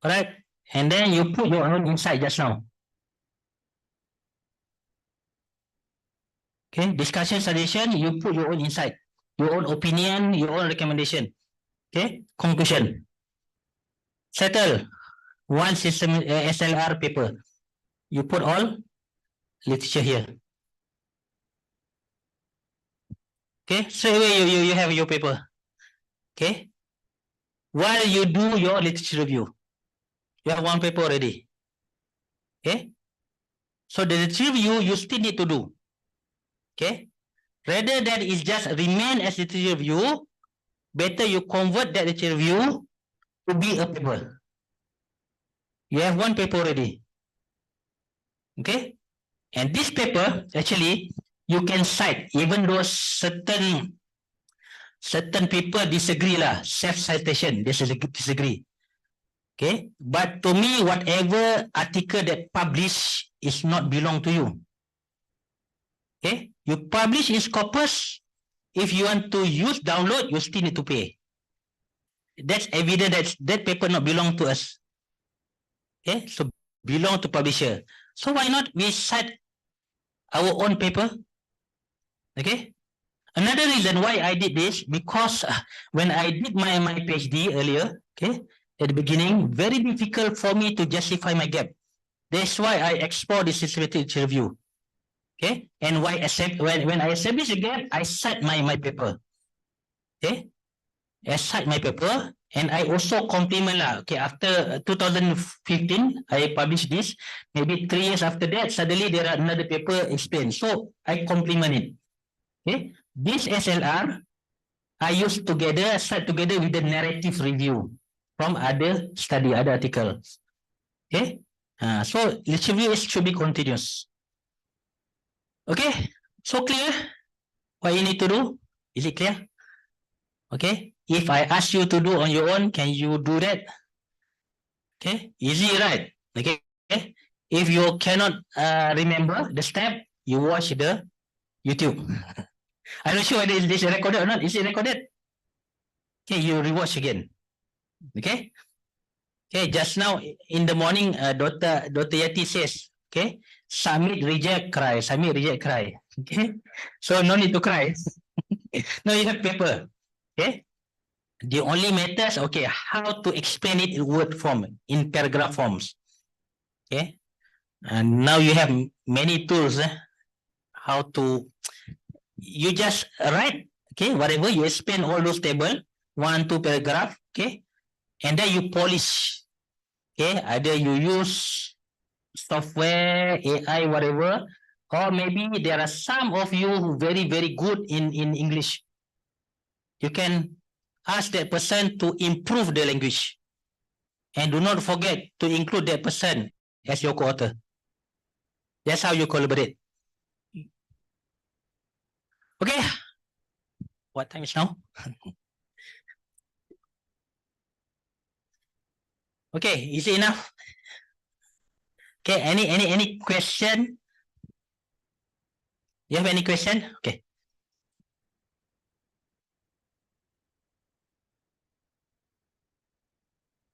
all right. And then you put your own insight just now. Okay, discussion, suggestion, you put your own insight, your own opinion, your own recommendation. Okay, conclusion. Settle. One system SLR paper. You put all literature here. Okay, straight away you have your paper. Okay, while you do your literature review, you have one paper already. Okay, so the literature review you still need to do. Okay, rather than it just remain as literature review, better you convert that literature review to be a paper. You have one paper already. Okay, and this paper actually you can cite even though certain people disagree lah, self-citation disagree. Okay, but to me whatever article that publish is not belong to you. Okay, you publish in Scopus, if you want to use download you still need to pay. That's evident that paper not belong to us. Okay, so belong to publisher. So why not we cite our own paper? Okay, another reason why I did this, because when I did my PhD earlier, okay, at the beginning, very difficult for me to justify my gap. That's why I explore this systematic review. Okay, and why when I establish a gap, I cite my paper. Okay, I cite my paper, and I also complement lah. Okay, after 2015, I published this. Maybe 3 years after that, suddenly there are another paper explained. So I complement it. Okay, this SLR I used together, start together with the narrative review from other study, other articles. Okay, so literature review should be continuous. Okay, so clear what you need to do? Is it clear? Okay, if I ask you to do on your own, can you do that? Okay, easy, right? Okay, if you cannot remember the step, you watch the YouTube. I'm not sure whether this is recorded or not. Is it recorded? Okay, you rewatch again. Okay. Okay, just now in the morning, Dr. Yati says, okay, submit, reject, cry. Submit, reject, cry. Okay, so no need to cry. No, you have paper. Okay, the only matters, okay, how to explain it in word form, in paragraph forms. Okay, and now you have many tools. How to, you just write, okay, whatever you explain all those table, 1, 2 paragraph, okay, and then you polish. Okay, either you use software, AI, whatever, or maybe there are some of you who very, very good in English. You can ask that person to improve the language. And do not forget to include that person as your co-author. That's how you collaborate. Okay. What time is now? Okay, is it enough? Okay, any question? You have any question? Okay.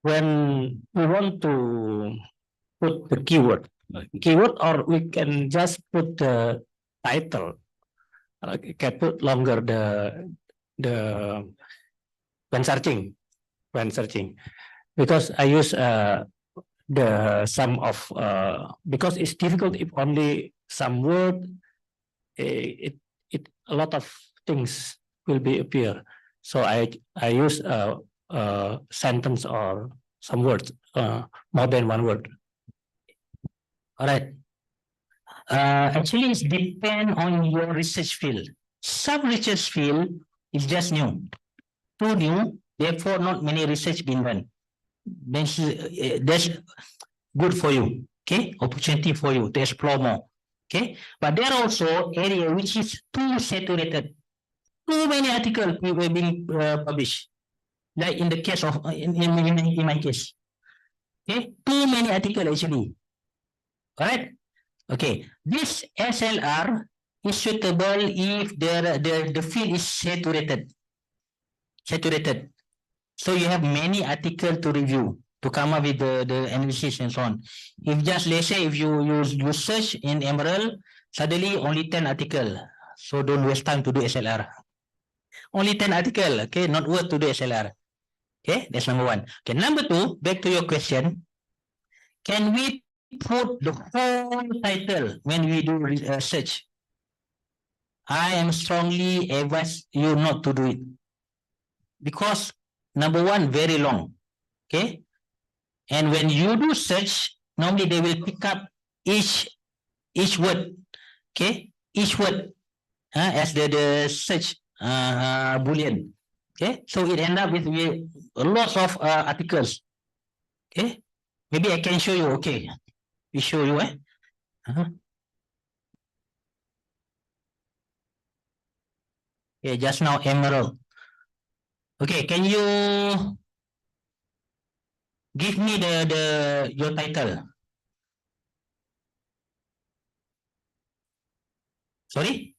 When we want to put the keyword, or we can just put the title. We can put longer the when searching, because I use the sum of because it's difficult if only some word. It a lot of things will be appear. So I use a sentence or some words, more than one word. All right. Actually, it depends on your research field. Some research field is just new, too new, therefore not many research being done. That's good for you, okay? Opportunity for you to explore more, okay? But there are also area which is too saturated. Too many articles were being published, like in the case of in my case, okay? Too many articles actually, all right? Okay, this SLR is suitable if the field is saturated. Saturated. So you have many articles to review to come up with the analysis and so on. If just let's say if you search in Emerald, suddenly only 10 articles. So don't waste time to do SLR. Only 10 articles, okay, not worth to do SLR. Okay, that's number one. Okay, number two, back to your question. Can we put the whole title when we do search? I am strongly advise you not to do it. Because number one, very long. Okay. And when you do search, normally they will pick up each word. Okay. Each word as the search boolean. Okay. So it end up with lots of articles. Okay. Maybe I can show you. Okay. We show you. Okay, just now Emerald. Okay, can you give me your title? Sorry?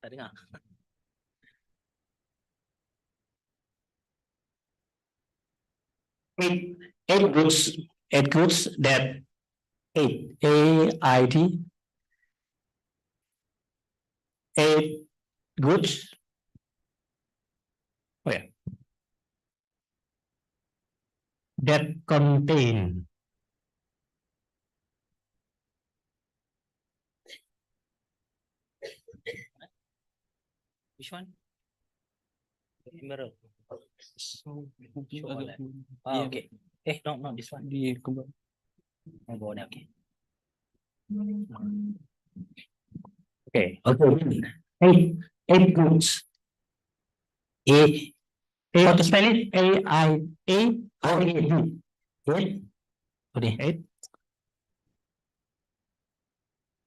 Tadi nggak? Eight goods that AID 8 goods. Oh yeah. That contain which one? Emerald. So, okay. No, this one. Okay. Okay. Okay. Eight goods. How to spell it? A-I-A. Eight. Okay.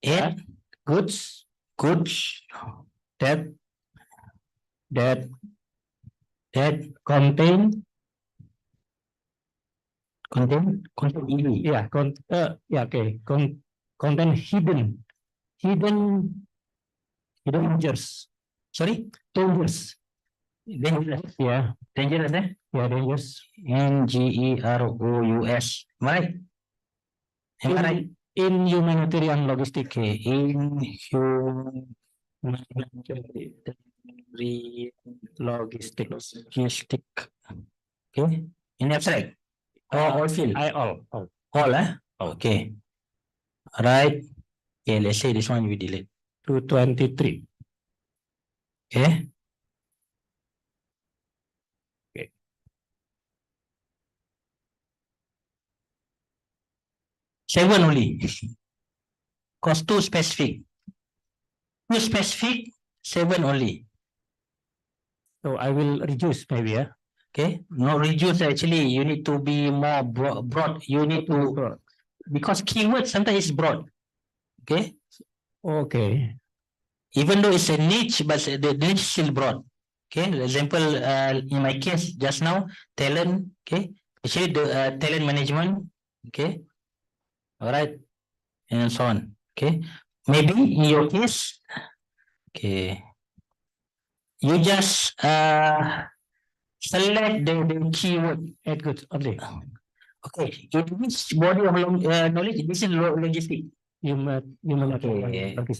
Eight goods. That contain yeah, okay. Contain hidden dangers. Sorry, dangerous. Dangerous. Yeah. Dangerous, eh? Yeah, dangerous. N-G-E-R-O-U-S. Right? Am I right? In humanitarian logistic. Okay. In logistic. Okay. In abstract. All field. All, eh? Okay. All right. Okay, let's say this one we delete. 223. Okay. Okay. Seven only. Cause too specific. Too specific, 7 only. So I will reduce maybe, yeah. Okay. No reduce actually. You need to be more broad. You need to because keyword sometimes is broad. Okay. Okay. Even though it's a niche, but the niche is still broad. Okay. For example, in my case just now, talent. Okay. Actually, the talent management. Okay. All right. And so on. Okay. Maybe in your case, okay, you just select the keyword at good only. Okay. In which body of knowledge? This is logistic. Okay. Let's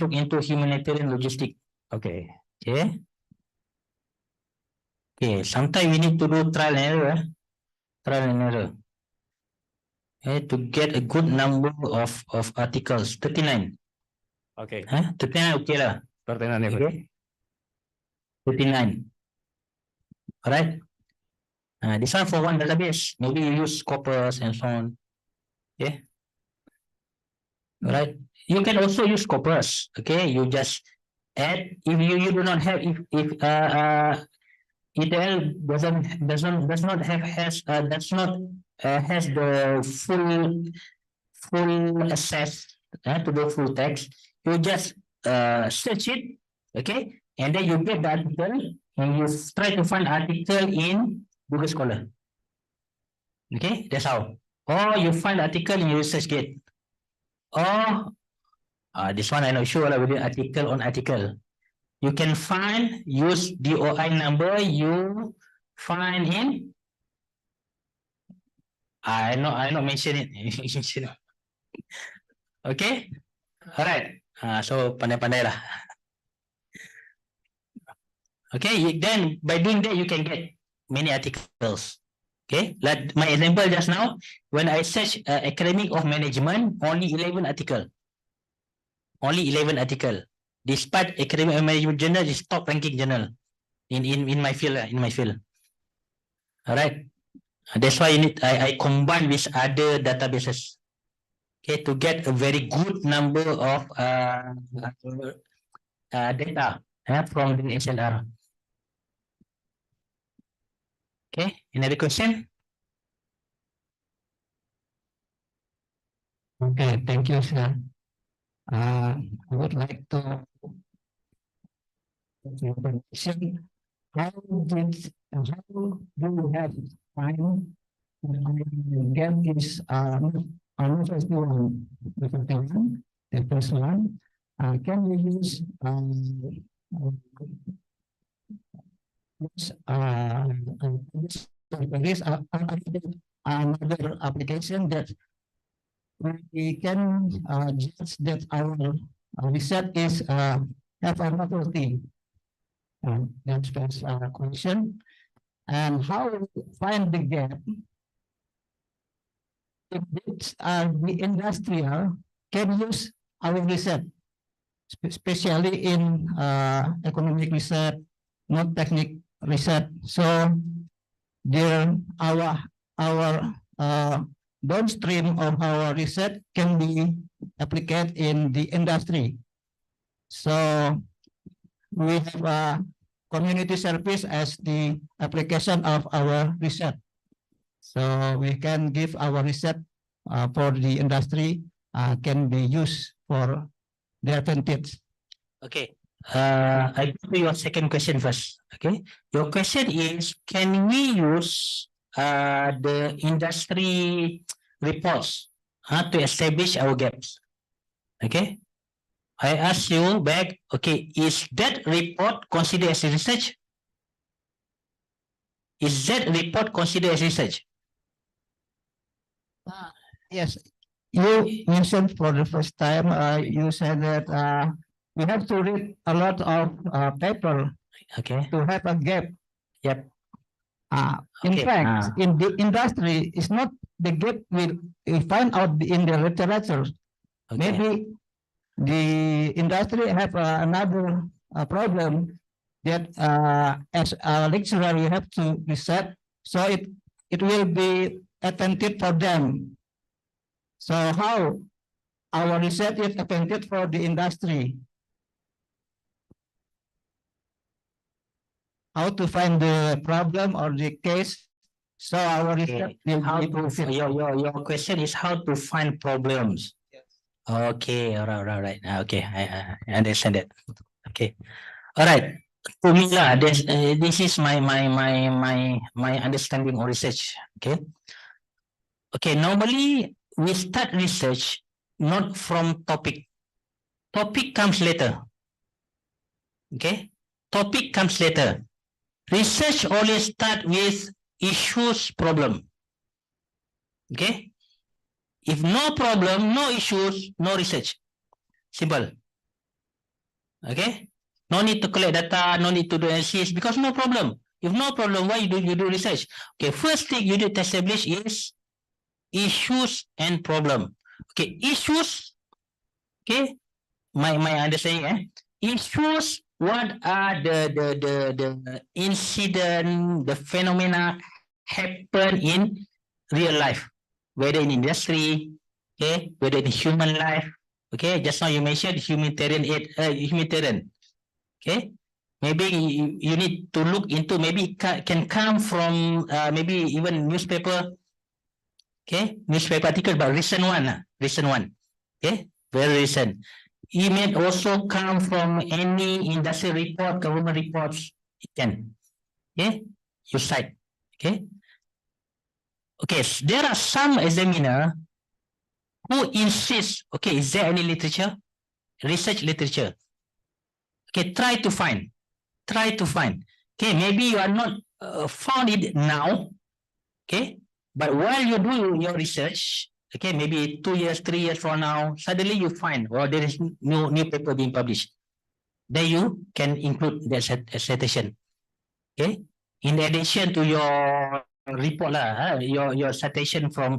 look into humanitarian logistic. Okay. Okay. Okay, sometimes we need to do trial and error. Trial and error. Okay, to get a good number of articles. 39. Okay. 39 okay lah. Pertanyaan yang Okay. 39. Alright. This one for one database. Maybe you use Scopus and so on. Okay. Alright. You can also use Scopus. Okay. You just add if you do not have if ETL does not have has does not has the full access to the full text. You just search it, okay, and then you get the article and you try to find article in Google Scholar. Okay, that's how. Or you find article in ResearchGate. Or this one I'm not sure with the article on article. You can find use DOI number you find in. I not mention it. Okay, alright. So pandai-pandai lah. Okay, then by doing that you can get many articles. Okay, like my example just now, when I search academic of management, only 11 article. Only 11 article. Despite academic of management journal is top ranking journal in my field. Alright. That's why you need I combine with other databases. Okay, to get a very good number of data from the SLR. Okay, another question? Okay, thank you, sir. I would like to information. How do you have time get this the first one? Can we use another application that we can judge that our research is have a novelty. That's first question. And how we find the gap? If it's the industrial can use our research, especially in economic research, not technical research. So there our downstream of our research can be applied in the industry. So we have a community service as the application of our research. So we can give our research for the industry can be used for their advantage. Okay. I go to your second question first. Okay. Your question is, can we use the industry reports to establish our gaps? Okay. I ask you back, okay, is that report considered as research? Is that report considered as research? Yes, you mentioned for the first time, you said that we have to read a lot of paper Okay. to have a gap. Yep. In Okay, fact, in the industry, it's not the gap we find out in the literature. Okay. Maybe the industry have another problem that as a lecturer you have to research, so it will be attentive for them. So how our research is attentive for the industry? How to find the problem or the case? So our research will How be to your question is how to find problems. Yes. Okay, all right. Okay, I understand it. Okay, all right. To me lah, this is my understanding of research. Okay. Okay, normally we start research not from topic. Topic comes later. Okay, topic comes later. Research always start with issues, problem. Okay. If no problem, no issues, no research. Simple. Okay. No need to collect data, no need to do analysis because no problem. If no problem, why you do research? Okay, first thing you need to establish is issues and problem. Okay, issues. Okay, my understanding. Issues. What are the incident, the phenomena happen in real life, whether in industry, okay, whether in human life. Okay, just now you mentioned humanitarian aid, humanitarian. Okay, maybe you need to look into, maybe can come from maybe even newspaper. Okay, newspaper article, but recent one, recent one. Okay, very recent. It may also come from any industry report, government reports. It can. Okay, you cite. Okay. Okay, so there are some examiner who insist. Okay, is there any literature, research literature? Okay, try to find. Try to find. Okay, maybe you are not found it now. Okay, but while you do your research, okay, maybe 2 years, 3 years from now, suddenly you find, or there is new paper being published. Then you can include that citation. Okay, in addition to your report lah, your citation from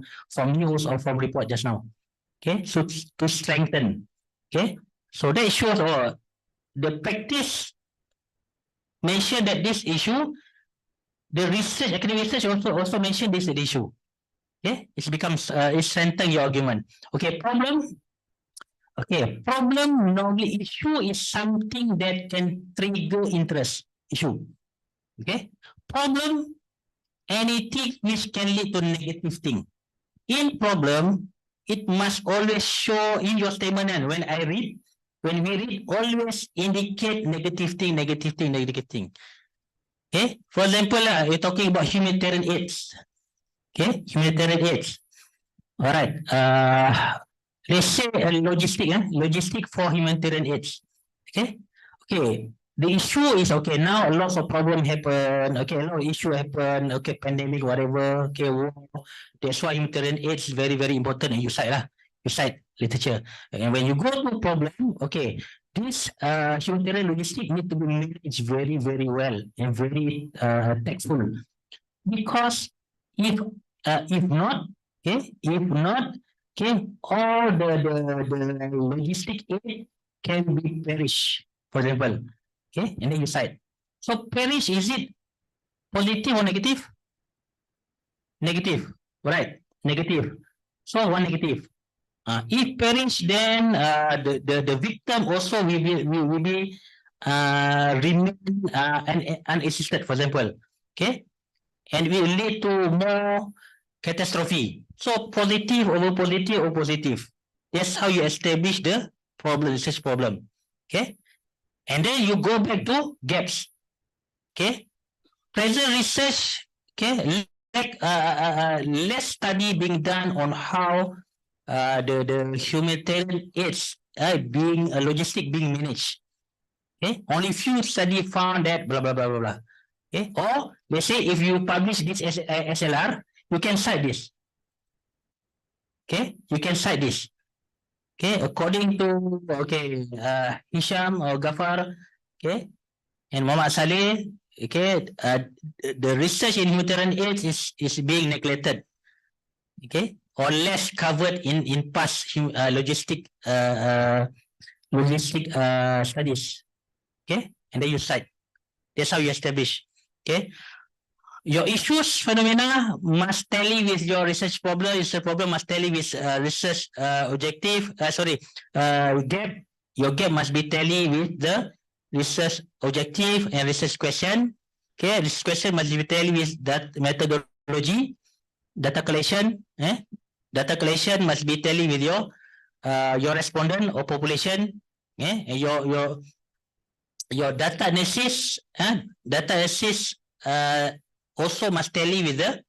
news or from report just now. Okay, so to strengthen. Okay, so that shows the practice mention that this issue, the research, academic research also mentioned this issue. Okay, it becomes it strengthen your argument. Okay, problem. Okay, problem normally issue is something that can trigger interest issue. Okay, problem, anything which can lead to negative thing. In problem, it must always show in your statement, and when we read, always indicate negative thing, negative thing, negative thing. Okay, for example, you're talking about humanitarian aids. Okay, humanitarian aids. All right. Let's say logistic for humanitarian aids. Okay. Okay. The issue is, okay, now lots of problem happen. Okay, a lot of issue happen. Okay, pandemic, whatever. Okay, war. That's why humanitarian aids is very, very important. And you cite lah. You cite literature. And when you go to problem, okay, this humanitarian logistic need to be managed very, very well and very tactful. Because if not, okay, if not, okay, all the logistic aid can be perish, for example. Okay, and then you cite. So perish, is it positive or negative? Negative, right? Negative. So one negative. If perish, then the victim also will be remain unassisted, for example. Okay, and will lead to more catastrophe. So positive over positive or positive. That's how you establish the problem, research problem. Okay. And then you go back to gaps. Okay. Present research, okay, like less study being done on how the humanitarian aids being logistic being managed. Okay. Only few study found that blah blah blah blah blah. Okay. Or let's say if you publish this as SLR, you can cite this. Okay, you can cite this. Okay, according to Hisham or Gafar, okay, and Muhammad Saleh, okay, the research in humanitarian aids is being neglected. Okay, or less covered in past logistic studies. Okay, and then you cite. That's how you establish. Okay. Your issues, phenomena must tally with your research problem. Research problem must tally with research objective. Gap. Your gap must be tally with the research objective and research question. Okay, research question must be tally with that methodology. Data collection. Data collection must be tally with your respondent or population. And your data analysis. Data analysis. Also must tally with the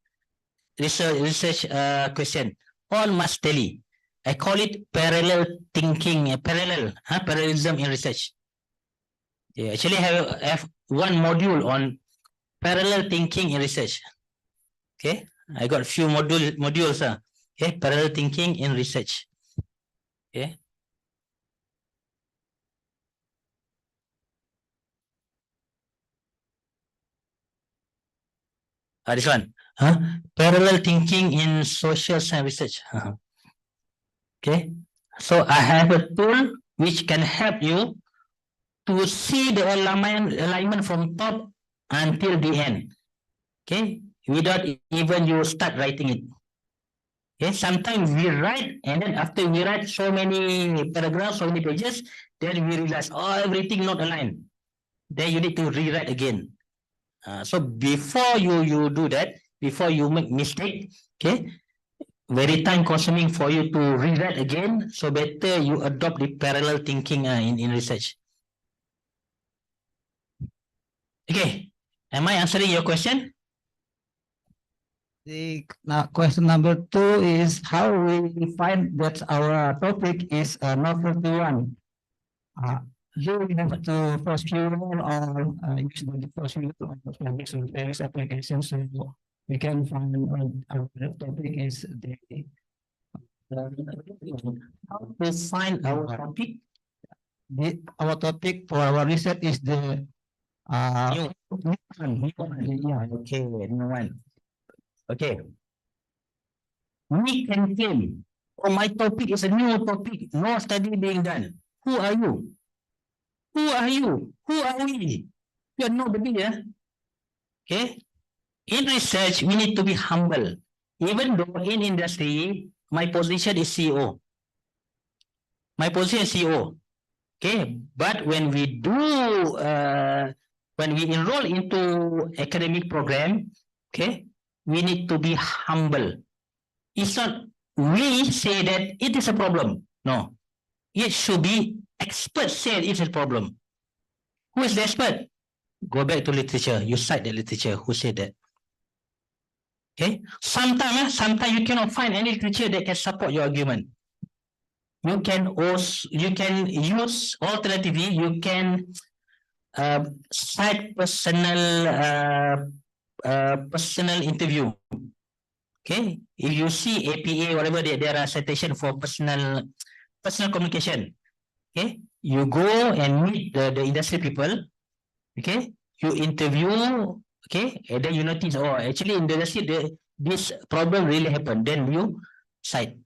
research question. All must tally. I call it parallel thinking, parallelism in research. Yeah, actually have one module on parallel thinking in research. Okay, I got a few modules. Okay, parallel thinking in research. Okay. This one. Parallel thinking in social science research. Okay. So I have a tool which can help you to see the alignment from top until the end. Okay. Without even you start writing it. Okay. Sometimes we write, and then after we write so many paragraphs, so many pages, then we realize, oh, everything not aligned. Then you need to rewrite again. So before you do that, before you make mistake, okay, very time consuming for you to rewrite again. So better you adopt the parallel thinking in research. Okay, am I answering your question? The question number 2 is how we find that our topic is novelty one. Do we have to first view or use the first view to understand various applications so we can find our topic is the How to find our topic? our topic for our research is the New one. yeah. Okay, new one. Okay. We can claim, oh, my topic is a new topic, no study being done. Who are you? Who are you? Who are we? You are nobody, yeah? Okay. In research, we need to be humble. Even though in industry, my position is CEO. My position is CEO. Okay. But when we enroll into academic program, okay, we need to be humble. It's not we say that it is a problem. No. It should be experts say it is a problem. Who is the expert? Go back to literature. You cite the literature. Who said that? Okay. Sometimes you cannot find any literature that can support your argument. You can use alternatively. You can cite personal interview. Okay. If you see APA, whatever, there are citation for personal communication. Okay. You go and meet the industry people. Okay. You interview. Okay. And then you notice, oh, actually in the industry, this problem really happened. Then you cite.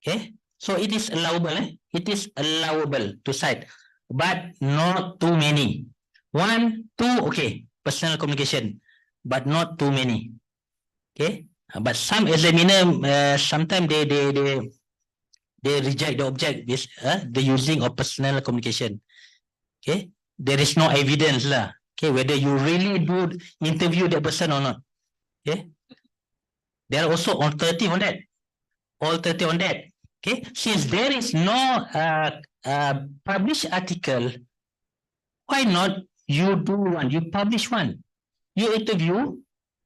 Okay. So it is allowable. It is allowable to cite, but not too many. 1, 2, okay. Personal communication, but not too many. Okay. But some examiner, sometimes they reject the object, the using of personal communication. Okay. There is no evidence lah. Okay. Whether you really do interview that person or not. Okay. There are also alternative on that. Okay. Since there is no published article, why not you do one? You publish one. You interview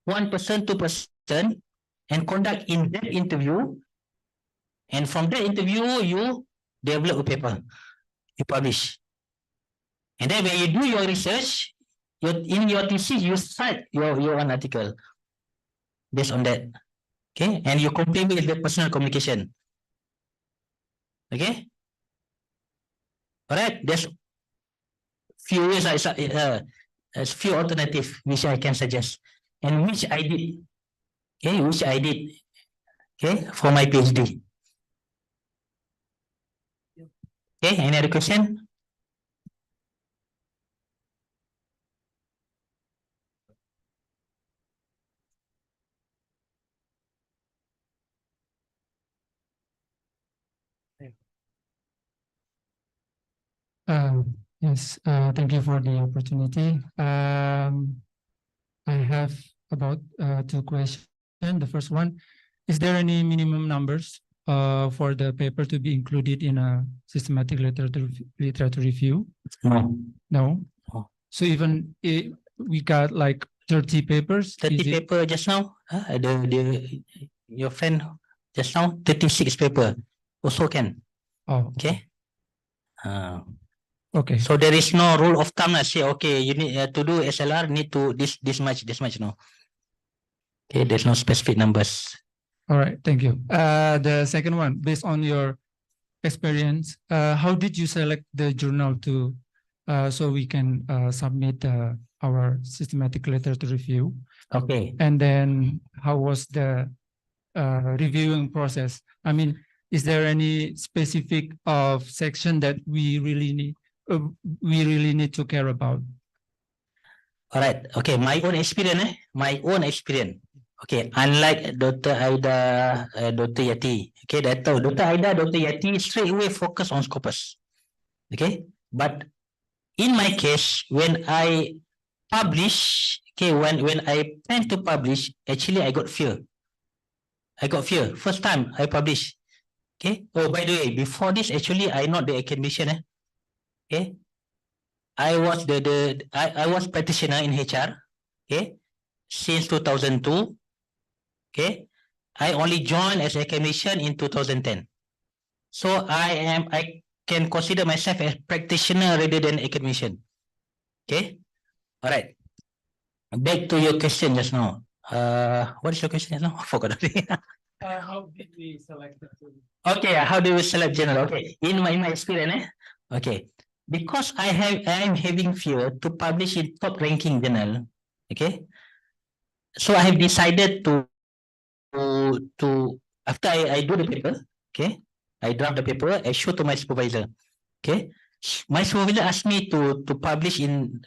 1 person, 2 person, and conduct in-depth interview. And from that interview, you develop a paper. You publish. And then when you do your research, in your thesis, you cite your own article based on that. Okay. And you complement with the personal communication. Okay. All right. There's few ways, there's few alternatives which I can suggest, and which I did. Okay. Which I did. Okay. For my PhD. Okay. Any other question? Yes, thank you for the opportunity. I have about 2 questions. The first one, is there any minimum numbers for the paper to be included in a systematic literature review? No. No. Oh. So even if we got like 30 papers. 30 paper just now. Your friend just now 36 paper also can. Oh, okay. Okay. So there is no rule of thumb. Say okay, you need to do SLR. Need to this much. No. Okay, there's no specific numbers. All right, thank you. The second one, based on your experience, how did you select the journal to so we can submit the our systematic literature review? Okay. And then how was the reviewing process? I mean, is there any specific section that we really need to care about? All right. Okay. My own experience. My own experience. Okay. Unlike Dr. Aida, Dr. Yati. Okay. Dr. Aida, Dr. Yati straight away focus on Scopus. Okay. But in my case, when I publish, okay, when I plan to publish, actually I got fear. I got fear. First time I publish. Okay. Oh, by the way, before this, actually, I not the academician. Okay. I was I was practitioner in HR. Okay. Since 2002. Okay. I only joined as academician in 2010. So I can consider myself as practitioner rather than academician. Okay. All right. Back to your question just now. What is your question just now? I forgot already. How did we select the Okay, how do we select journal? Okay, in my experience, okay, because I am having fear to publish in top ranking journal. Okay, so I have decided to after I do the paper. Okay, I draft the paper. I show to my supervisor. Okay, my supervisor asked me to publish in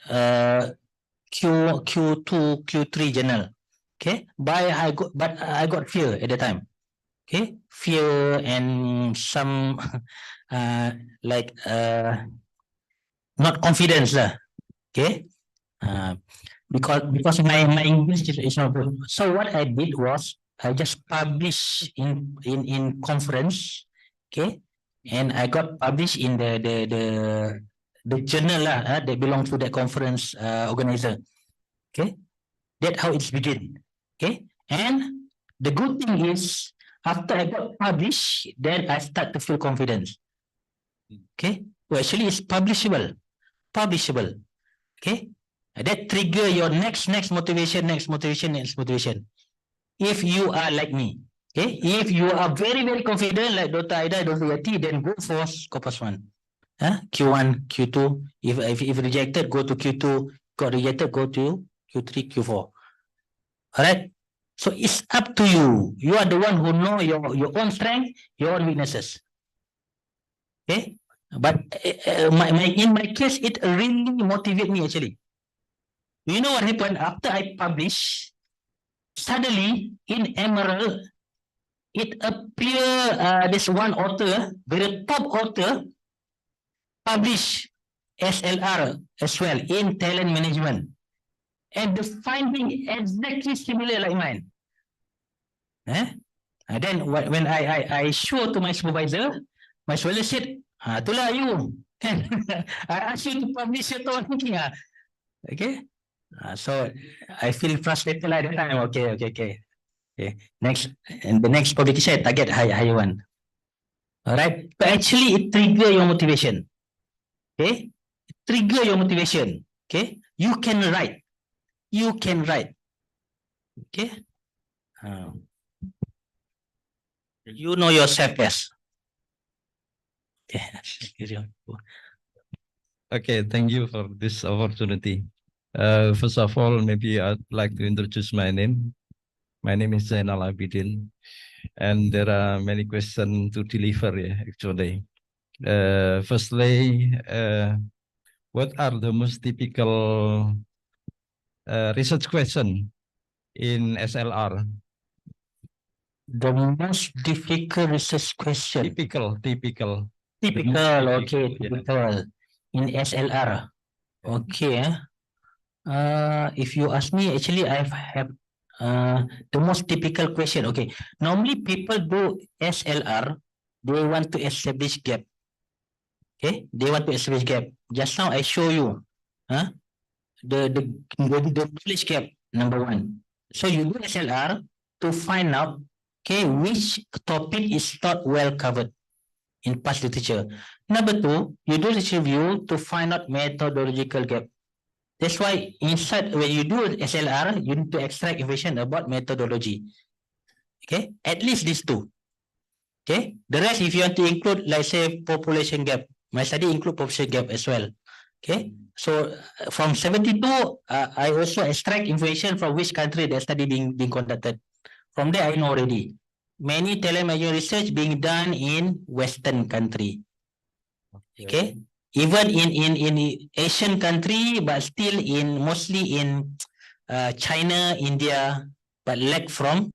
Q2 Q3 journal. Okay, but I got fear at the time. Okay, fear and some like not confidence lah. Okay, because my English is not good. So what I did was I just published in conference. Okay, and I got published in the journal lah that belongs to that conference organizer. Okay, that's how it's begin. Okay, and the good thing is after I got published, then I start to feel confidence. Okay, well, actually it's publishable. Okay, that trigger your next motivation. If you are like me, okay, if you are very confident like Dr. Aida, Dr. Yati, then go for Scopus 1. Q1, Q2. If rejected, go to Q2. Got rejected, go to Q3, Q4. All right. So it's up to you. You are the one who know your own strength, your own weaknesses. Okay. But in my case, it really motivated me actually. You know what happened after I publish? Suddenly in Emerald, it appear this one author, very top author, publish SLR as well in talent management. And the finding exactly similar like mine. And then when I show to my supervisor said, itulah you. I asked you to publish your thinking. Okay. So I feel frustrated like that time. Okay. Next, and the next publication, I target higher one. All right. But actually, it trigger your motivation. Okay. It trigger your motivation. Okay. You can write. Okay. You know yourself best. Okay. Okay, thank you for this opportunity. First of all, maybe I'd like to introduce my name. My name is Zainal Abidin, and there are many questions to deliver, actually. Firstly, what are the most typical research question in SLR? The most difficult research question. Typical. Typical. Yeah. In SLR. Okay. If you ask me, actually, I have the most typical question. Okay. Normally, people do SLR. They want to establish gap. Okay. They want to establish gap. Just now I show you. The knowledge gap, number one. So you do SLR to find out, okay, which topic is not well covered in past literature. Number two, you do this review to find out methodological gap. That's why inside when you do SLR, you need to extract information about methodology. Okay, at least these two. Okay, the rest if you want to include, like say, population gap, my study include population gap as well. Okay, so from 72, I also extract information from which country the study being conducted. From there, I know already. Many telemedicine research being done in Western country. Okay, even in Asian country, but still mostly in China, India, but lack from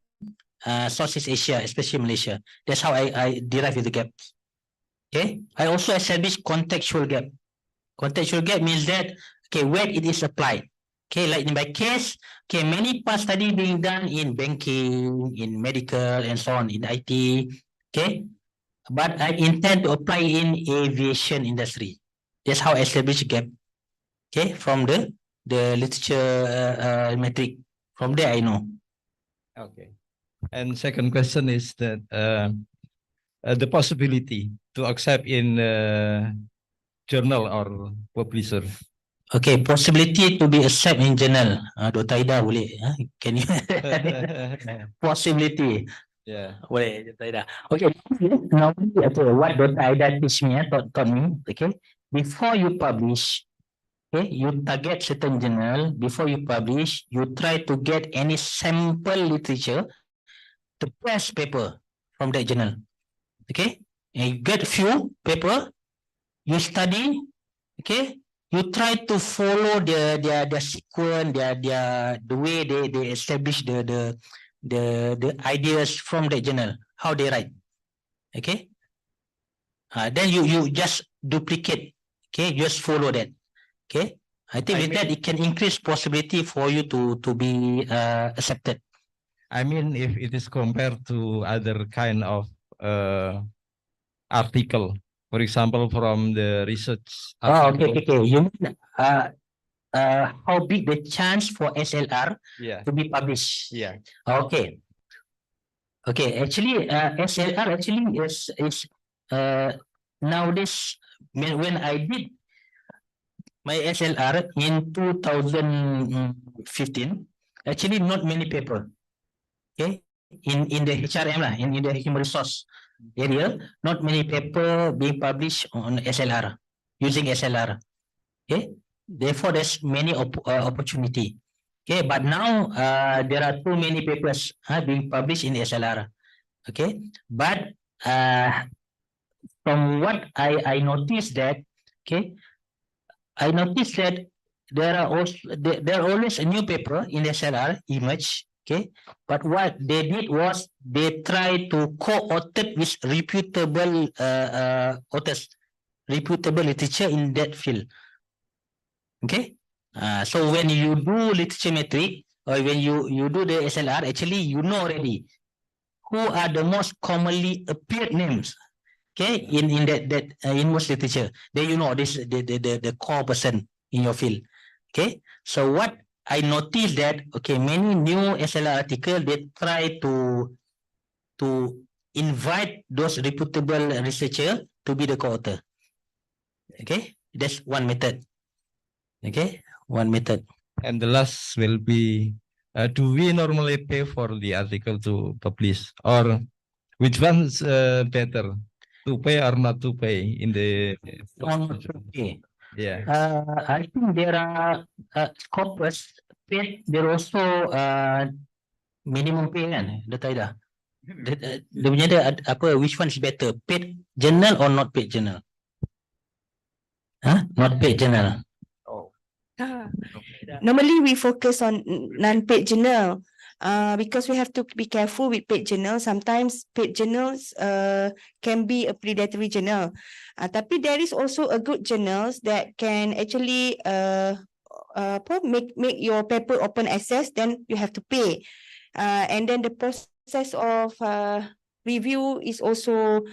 Southeast Asia, especially Malaysia. That's how I derive the gap. Okay, I also establish contextual gap. Contextual gap means that, okay, where it is applied. Okay, like in my case, okay, many past study being done in banking, in medical, and so on, in IT. Okay, but I intend to apply in aviation industry. That's how I establish gap. Okay, from the literature metric. From there, I know. Okay. And second question is that the possibility to accept in journal or publisher. Okay, possibility to be accepted in journal. Dr. Ida boleh. Can you? Possibility. Yeah. Boleh, Dr. Ida. Okay, normally, okay, what Dr. Ida teach me, taught me, okay, before you publish, okay, you target certain journal. Before you publish, you try to get any sample literature, the best paper from that journal. Okay, and you get few paper, you study, okay, you try to follow their sequence, the way they establish the ideas from the journal, how they write. Okay, then you just duplicate. Okay, just follow that. Okay, I think with that it can increase possibility for you to be accepted. I mean, if it is compared to other kind of article, for example, from the research. Oh, okay. You mean how big the chance for SLR to be published? Yeah. Okay. Okay. Actually, SLR actually is nowadays when I did my SLR in 2015, actually not many paper. Okay. In the HRM lah, in the human resource area, not many paper being published on SLR using SLR. Okay, therefore there's many opportunity. Okay, but now there are too many papers being published in SLR. Okay, but from what I noticed that, okay, I noticed that there are also there are always a new paper in SLR image. Okay, but what they did was they tried to co-author with reputable authors, reputable literature in that field. Okay, so when you do literature metric or when you do the SLR, actually you know already who are the most commonly appeared names. Okay, in that in most literature, then you know this the core person in your field. Okay, so what I noticed that, okay, many new SLR article they try to invite those reputable researcher to be the co-author. Okay, that's one method. Okay, one method. And the last will be, do we normally pay for the article to publish, or which one's better, to pay or not to pay in the? Okay. Yeah. I think there are corpus paid. There also minimum pay kan, Dr. Ida. Dia punya ada apa? Which one is better, paid journal or not paid journal? Not paid journal. Normally we focus on non-paid journal because we have to be careful with paid journal. Sometimes paid journals can be a predatory journal. Tapi there is also a good journals that can actually make your paper open access, then you have to pay. And then the process of review is also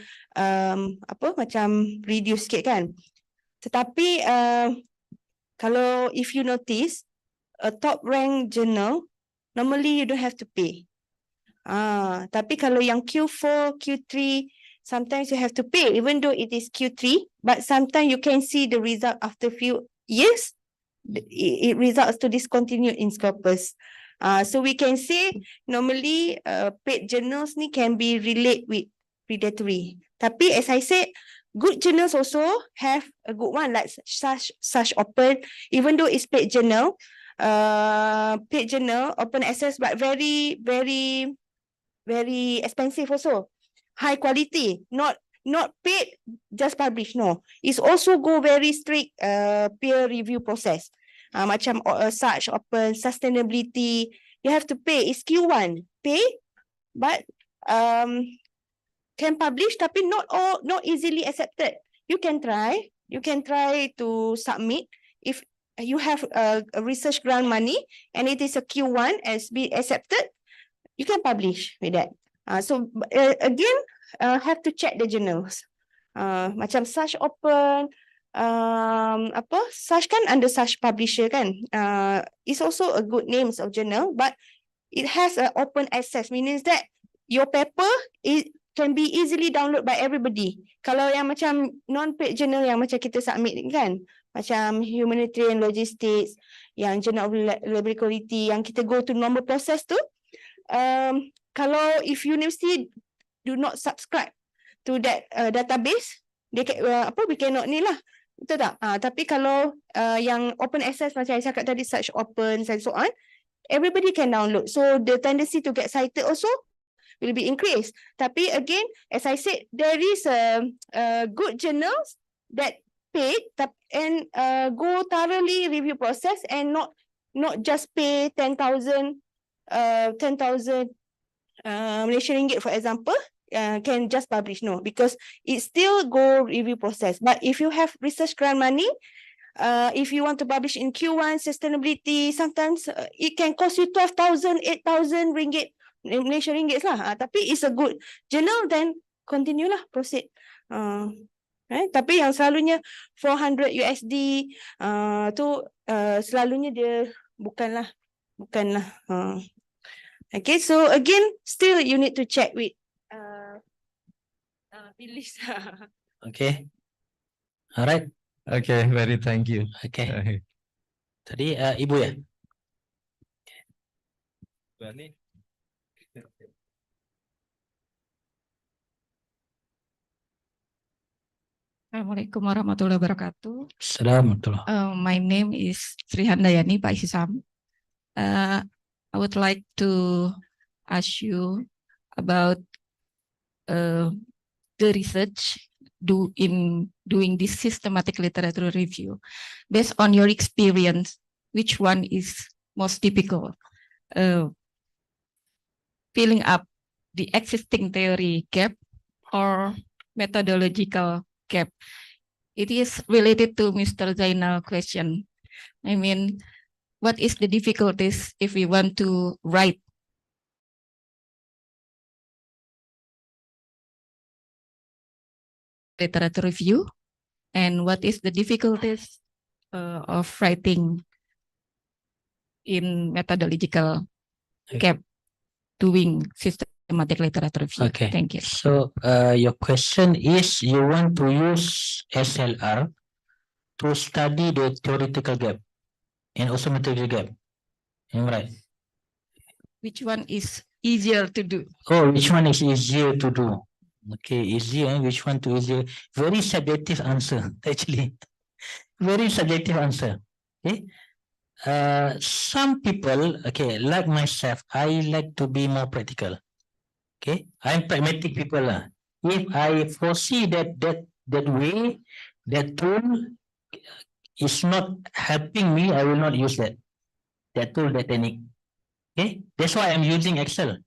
macam reduce sikit kan. Tetapi kalau if you notice, a top rank journal, normally you don't have to pay. Tapi kalau yang Q4, Q3, sometimes you have to pay, even though it is Q3, but sometimes you can see the result after few years, it results to discontinue in Scopus. So we can say normally paid journals ni can be relate with predatory. Tapi as I said, good journals also have a good one like such open, even though it's paid journal, open access, but very expensive also, high quality, not paid, just publish. No, it's also go very strict peer review process. Macam such open sustainability, you have to pay. It's Q1, pay, but can publish tapi not easily accepted. You can try to submit if you have a research grant money and it is a Q1 as be accepted, you can publish with that. So again, have to check the journals. Macam such open, such kan under such publisher kan. It's also a good names of journal, but it has an open access, means that your paper can be easily download by everybody. Kalau yang macam non-paid journal yang macam kita submit kan, macam humanitarian logistics, yang journal of library quality, yang kita go to normal process tu, kalau if university do not subscribe to that database, they we cannot ni lah, betul tak? Tapi kalau yang open access macam saya cakap tadi, such open and so on, everybody can download. So the tendency to get cited also will be increased. Tapi again, as I said, there is a good journals that paid and go thoroughly review process and not just pay 10,000 Malaysian ringgit, for example, can just publish. No, because it still go review process. But if you have research grant money, if you want to publish in Q1 sustainability, sometimes it can cost you 12,000, 8,000 ringgit, Malaysian ringgit lah. Tapi it's a good journal, then continue lah, proceed. Tapi yang selalunya 400 USD tu selalunya dia bukanlah. Okay, so again, still you need to check with Phyllis. Okay. Alright. Okay, very thank you. Okay. Tadi Ibu ya? Bani. Assalamualaikum warahmatullahi wabarakatuh. Assalamualaikum. My name is Sri Handayani, Pak Isam. I would like to ask you about the research doing this systematic literature review. Based on your experience, which one is most difficult? Filling up the existing theory gap or methodological gap? It is related to Mr. Zainal question. I mean, what is the difficulties if we want to write literature review, and what is the difficulties of writing in methodological gap doing systematic literature review? Okay. Thank you. So your question is you want to use SLR to study the theoretical gap and also methodological gap. Am I right? Which one is easier to do? Oh, which one is easier to do? Okay, easier. Which one to easier? Very subjective answer, actually. Very subjective answer. Okay. Some people, okay, like myself, I like to be more practical. Okay, I'm pragmatic people. If I foresee that way, that tool is not helping me, I will not use that tool, that technique. Okay, that's why I'm using Excel.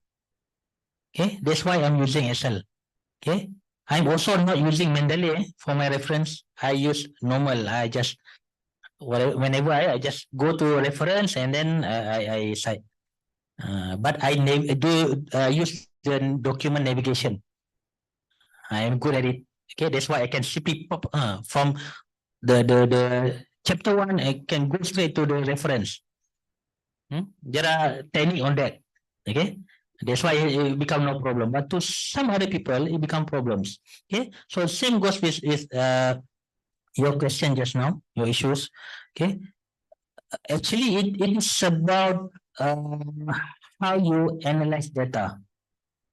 Okay, that's why I'm using Excel. Okay, I'm also not using Mendeley for my reference. I use normal. I just whenever I just go to reference and then I cite. But I do use the document navigation. I am good at it. Okay, that's why I can simply pop from the chapter 1. I can go straight to the reference. There are technique on that. Okay, that's why it become no problem. But to some other people, it become problems. Okay, so same goes with your question just now, your issues. Okay, actually it is about how you analyze data.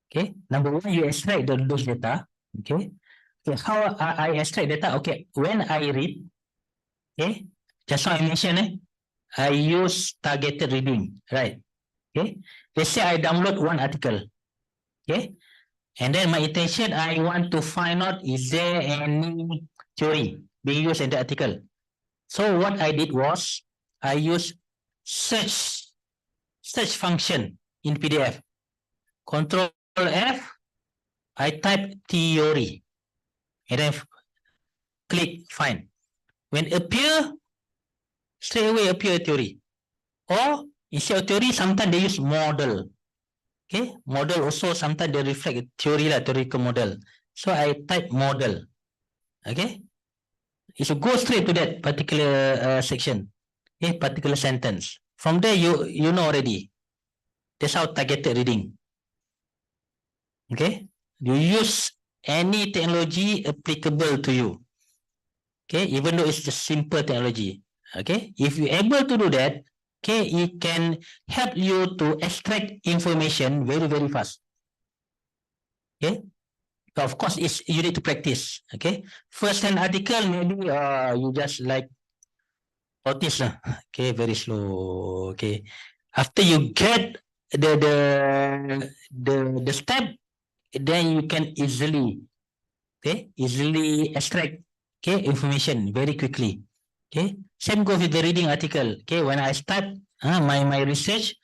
Okay, number one, you extract those data. Okay, Okay, how I extract data? Okay, when I read, okay, just now I mentioned, I use targeted reading, right? Okay, let's say I download one article, okay, and then my intention, I want to find out is there any theory being used in the article. So what I did was I used search function in PDF. Control F, I type theory, and then click find. When appear, straight away appear theory. Or instead of theory, sometimes they use model. Okay, model also sometimes they reflect theory lah, theoretical model. So I type model. Okay, it should go straight to that particular section. Okay, particular sentence. From there, you know already. That's how targeted reading. Okay, you use any technology applicable to you. Okay, even though it's just simple technology. Okay, if you're able to do that, okay, it can help you to extract information very, very fast. Okay, of course, you need to practice. Okay, first hand article, maybe you just like notice lah. Okay, very slow. Okay, after you get the step, then you can easily extract information very quickly. Okay, same goes with the reading article. Okay, when I start my research,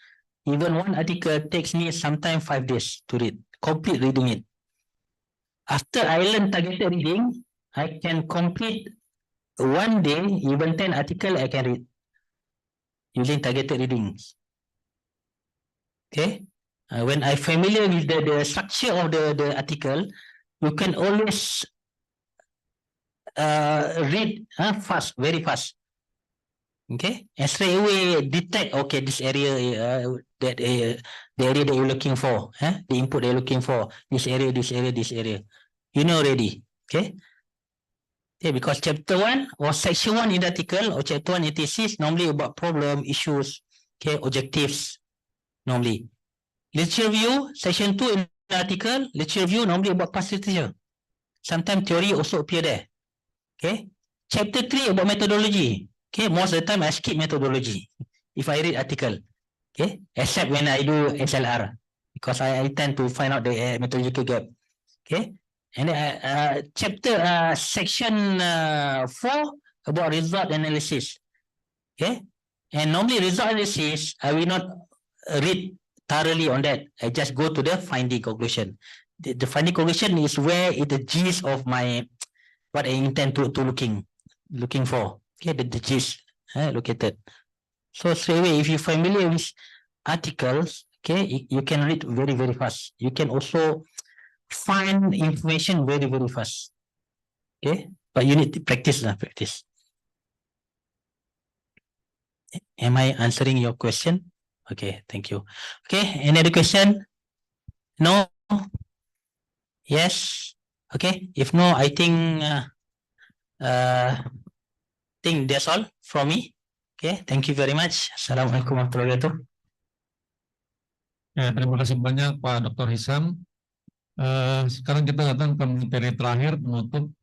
even one article takes me sometimes 5 days to read, complete reading it. After I learn targeted reading, I can complete one day, even 10 article I can read using targeted readings. Okay, when I familiar with the structure of the article, you can always read fast, very fast. Okay, and straight away detect, okay, this area, the area that you're looking for, the input that you're looking for, this area, this area, this area. You know already, okay? Okay, because chapter 1 or section 1 in the article or chapter 1 in thesis normally about problem, issues, okay, objectives, normally. Literature review, section 2 in the article, literature review normally about past literature. Sometimes theory also appear there, okay? Chapter 3 about methodology. Okay, most of the time I skip methodology if I read article. Okay, except when I do SLR because I tend to find out the methodological gap. Okay, and then chapter section 4 about result analysis. Okay, and normally result analysis I will not read thoroughly on that. I just go to the finding conclusion. The finding conclusion is where is the gist of my what I intend to looking for. Okay, the gist located. So straight away, if you're familiar with articles, okay, you can read very, very fast. You can also find information very, very fast. Okay, but you need to practice. Practice. Am I answering your question? Okay, thank you. Okay, any other question? No? Yes? Okay, if no, I think that's all from me. Okay, thank you very much. Assalamualaikum warahmatullahi wabarakatuh. Ya, terima kasih banyak Pak Dr. Hisam. Sekarang kita datang ke materi terakhir penutup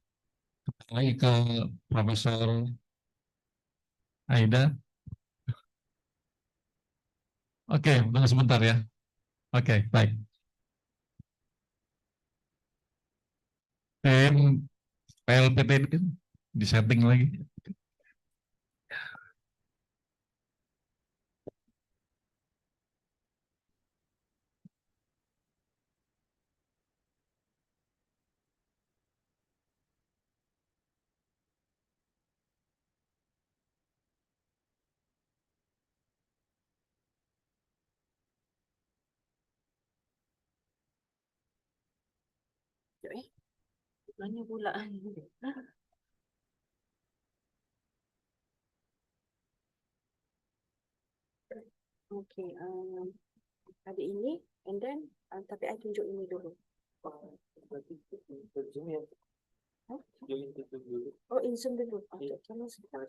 lagi ke Profesor Aida. Oke, tunggu sebentar ya. Oke, baik. PLPT ini di setting lagi. Mana pula? Okay, ada ini and then tapi I tunjuk ini dulu. Oh, in Zoom dulu. Okay, kamu sebentar.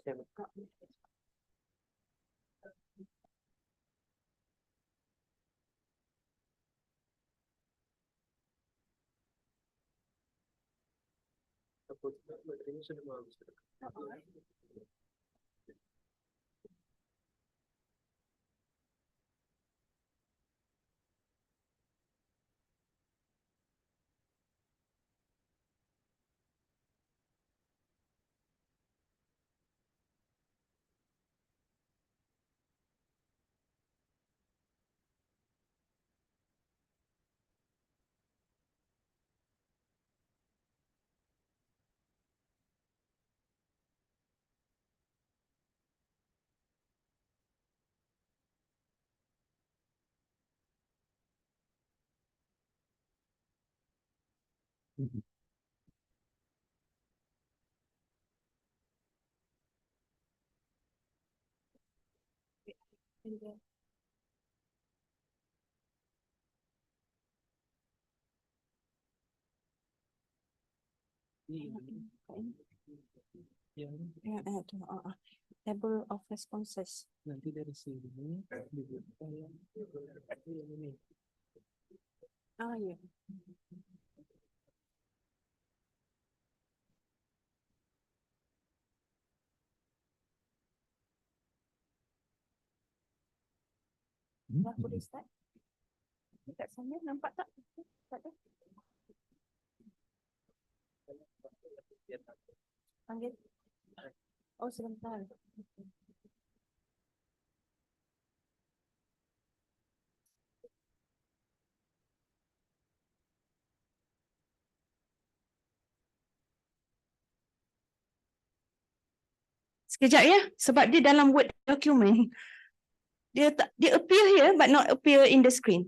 Table of responses. Nanti dari sini dibuka yang ini. Ah, ya. Dah boleh start? Kat sana nampak tak? Tak ada. Panggil. Oh, sebentar. Sekejap ya, sebab dia dalam Word document. Dia appear here but not appear in the screen.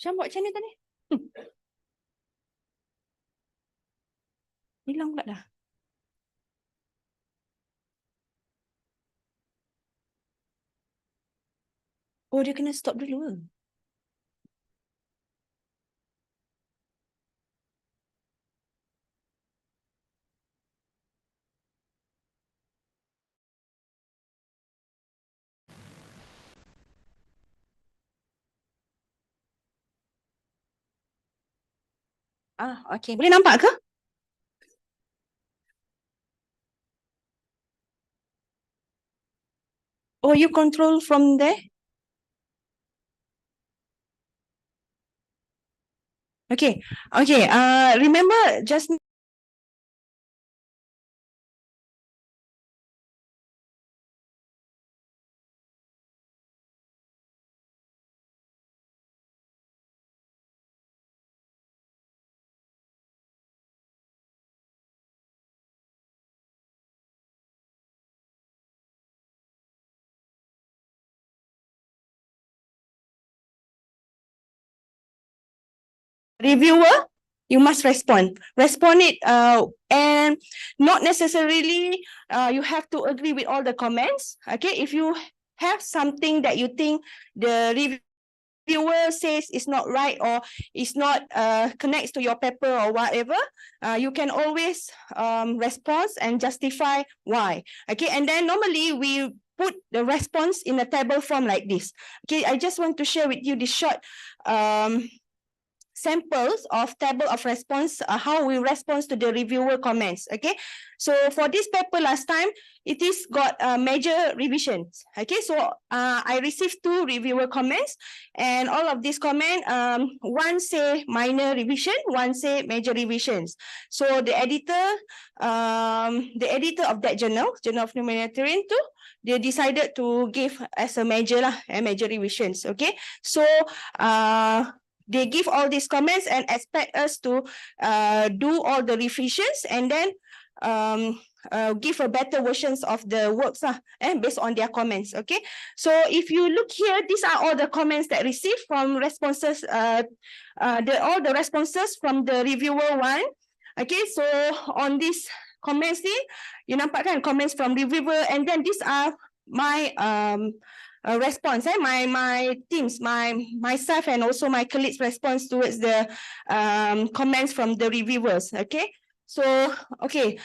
Syam buat macam ni tadi? Hilang pula dah. Oh, dia kena stop dulu. Ah, okay. Boleh nampak ke? Oh, you control from there? Okay. Okay. Remember just reviewer, you must respond. Respond it and not necessarily you have to agree with all the comments. Okay, if you have something that you think the reviewer says is not right or is not connects to your paper or whatever, you can always respond and justify why. Okay, and then normally we put the response in a table form like this. Okay, I just want to share with you this short samples of table of response, how we respond to the reviewer comments. Okay, so for this paper last time, it is got major revisions. Okay, so I received 2 reviewer comments, and all of these comments, one say minor revision, one say major revisions. So the editor of that journal of humanitarian too, they decided to give as a major lah, major revisions. Okay, so they give all these comments and expect us to do all the revisions and then give a better versions of the works based on their comments. Okay, so if you look here, these are all the comments that received from responses, all the responses from the reviewer one. Okay, so on this comments ni, you nampak kan comments from reviewer, and then these are my response, my teams, myself and also my colleagues' response towards the comments from the reviewers. Okay, So, okay,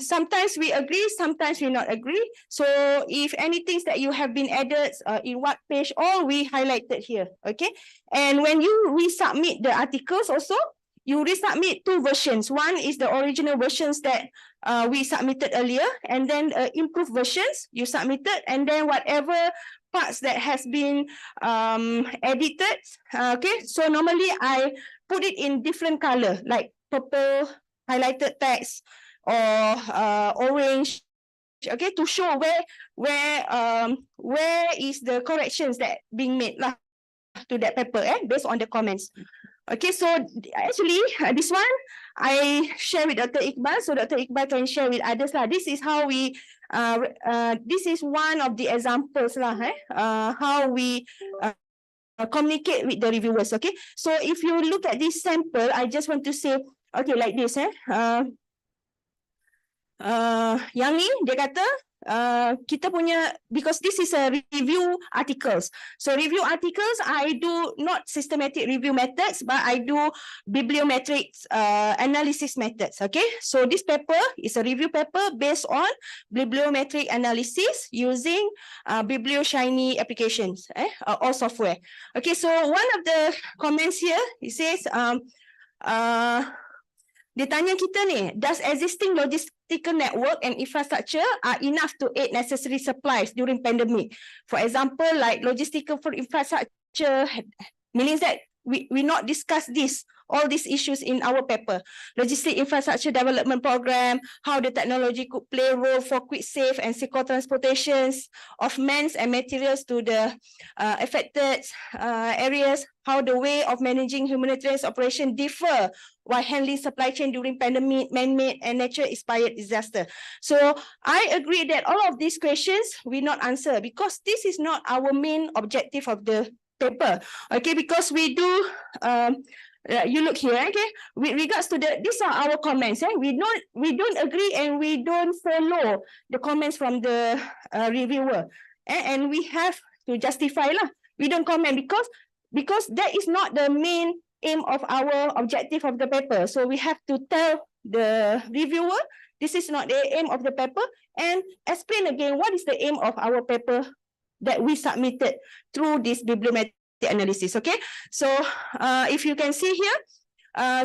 sometimes we agree, sometimes we not agree. So if any things that you have been added in what page, all we highlighted here, okay? And when you resubmit the articles also, you resubmit two versions. One is the original versions that we submitted earlier, and then improved versions you submitted, and then whatever parts that has been edited, okay? So normally I put it in different color, like purple, highlighted text, or orange, okay, to show where is the corrections that being made lah to that paper, based on the comments. Okay, so actually this one I share with Dr. Iqbal, so Dr. Iqbal can share with others lah. This is how we this is one of the examples lah, how we communicate with the reviewers. Okay, so if you look at this sample, I just want to say, okay, like this, yang ni dia kata kita punya, because this is a review articles. So review articles, I do not systematic review methods, but I do bibliometric analysis methods. Okay, so this paper is a review paper based on bibliometric analysis using BiblioShiny applications, or software. Okay, so one of the comments here, it says, dia tanya kita ni, does existing logistical network and infrastructure are enough to aid necessary supplies during pandemic? For example, like logistical for infrastructure, meaning that we not discuss this, all these issues in our paper. Logistic infrastructure development program, how the technology could play a role for quick, safe and secure transportations of men and materials to the affected areas, how the way of managing humanitarian operation differ while handling supply chain during pandemic, man-made and nature-inspired disaster. So I agree that all of these questions we not answer because this is not our main objective of the paper. Okay, because we do you look here, okay, with regards to these are our comments, we don't agree and we don't follow the comments from the reviewer, and we have to justify lah. We don't comment because that is not the main aim of our objective of the paper. So we have to tell the reviewer this is not the aim of the paper, and explain again what is the aim of our paper that we submitted through this bibliometric analysis. Okay, so if you can see here,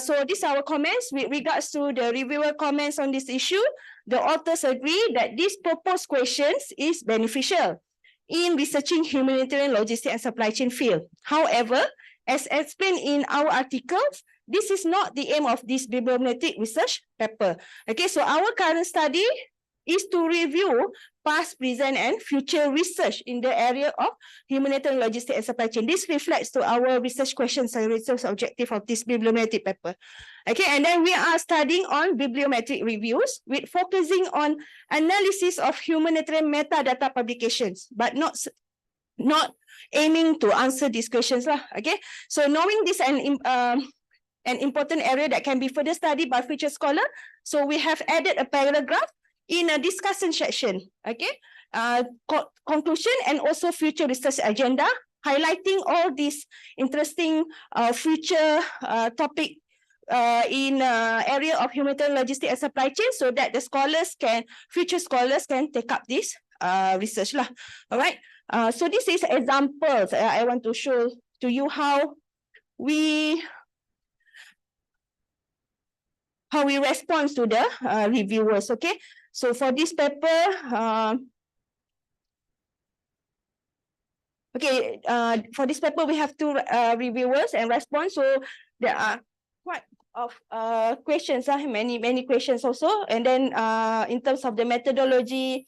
so these are our comments with regards to the reviewer comments on this issue. The authors agree that these proposed questions is beneficial in researching humanitarian logistics and supply chain field. However, as explained in our articles, this is not the aim of this bibliometric research paper. Okay, so our current study is to review past, present, and future research in the area of humanitarian logistics and supply chain. This reflects to our research questions and research objective of this bibliometric paper. Okay, and then we are studying on bibliometric reviews with focusing on analysis of humanitarian metadata publications, but not aiming to answer these questions lah. Okay, so knowing this an important area that can be further studied by future scholar, so we have added a paragraph in a discussion section, okay, conclusion and also future research agenda, highlighting all these interesting future topic in area of humanitarian logistics and supply chain, so that the future scholars can take up this research lah. All right. So this is examples. I want to show to you how we respond to the reviewers. Okay. So for this paper, for this paper we have two reviewers and response. So there are quite of questions, many questions also. And then in terms of the methodology,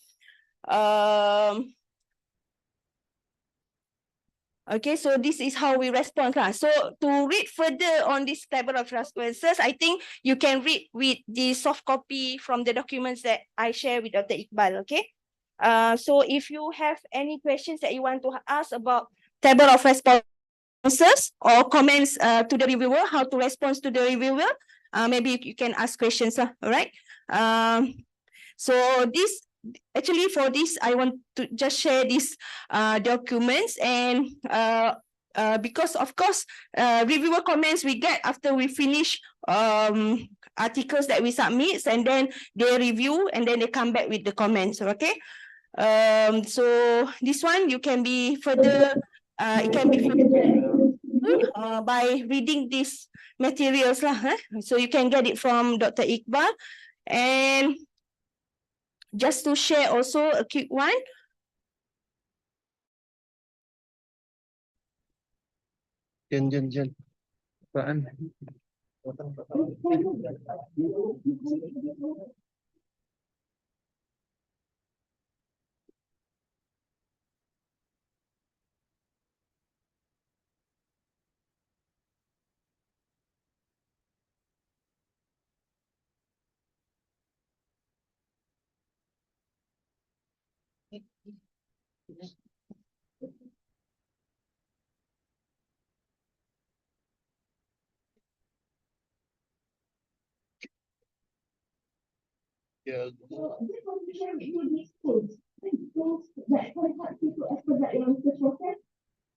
okay, so this is how we respond. So to read further on this table of responses, I think you can read with the soft copy from the documents that I share with Dr. Iqbal. Okay. So if you have any questions that you want to ask about table of responses or comments to the reviewer, how to respond to the reviewer, maybe you can ask questions. All right. So this. Actually, for this, I want to just share these documents, and because of course, reviewer comments we get after we finish articles that we submit, and then they review and then they come back with the comments. Okay. So this one you can be further, it can be further by reading these materials lah. So you can get it from Dr. Iqbal. And just to share also a quick one. Jen. Apaan? Yeah.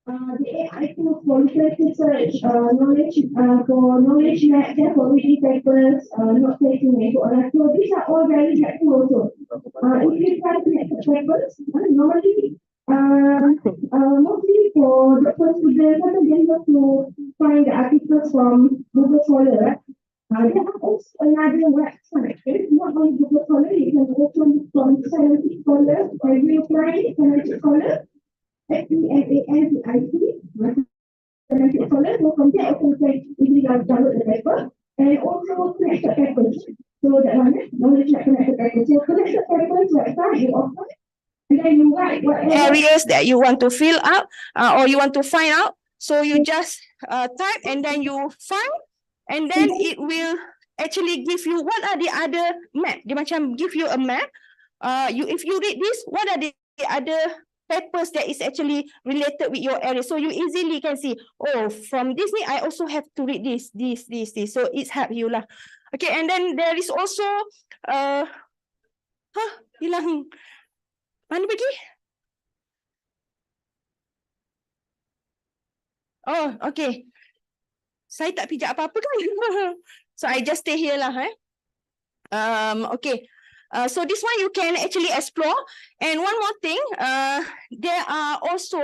The AI tools for research, knowledge, for knowledge map, for reading papers, not taking it, so these are all very helpful also. If you try to make the papers, normally, mostly for doctor students, they have to find the articles from Google Scholar, right? There are also another website, not only Google Scholar, you can also look from Scientific Scholar, every apply Scientific Scholar, SEMANTIC, Scientific Scholar, so from there also you can download the paper, and also connected papers. So that one, knowledge like connected papers. So connected papers website, you offer, and then you write whatever areas that you want to fill up or you want to find out. So you just type and then you find, and then it will actually give you what are the other map. Dia macam give you a map. If you read this, what are the other papers that is actually related with your area. So you easily can see, oh, from this I also have to read this. So it's help you lah. Okay, and then there is also hilang. Mana pergi? Oh, okay. Saya tak pijak apa-apa kan? So I just stay here lah. Okay. So this one you can actually explore. And one more thing, there are also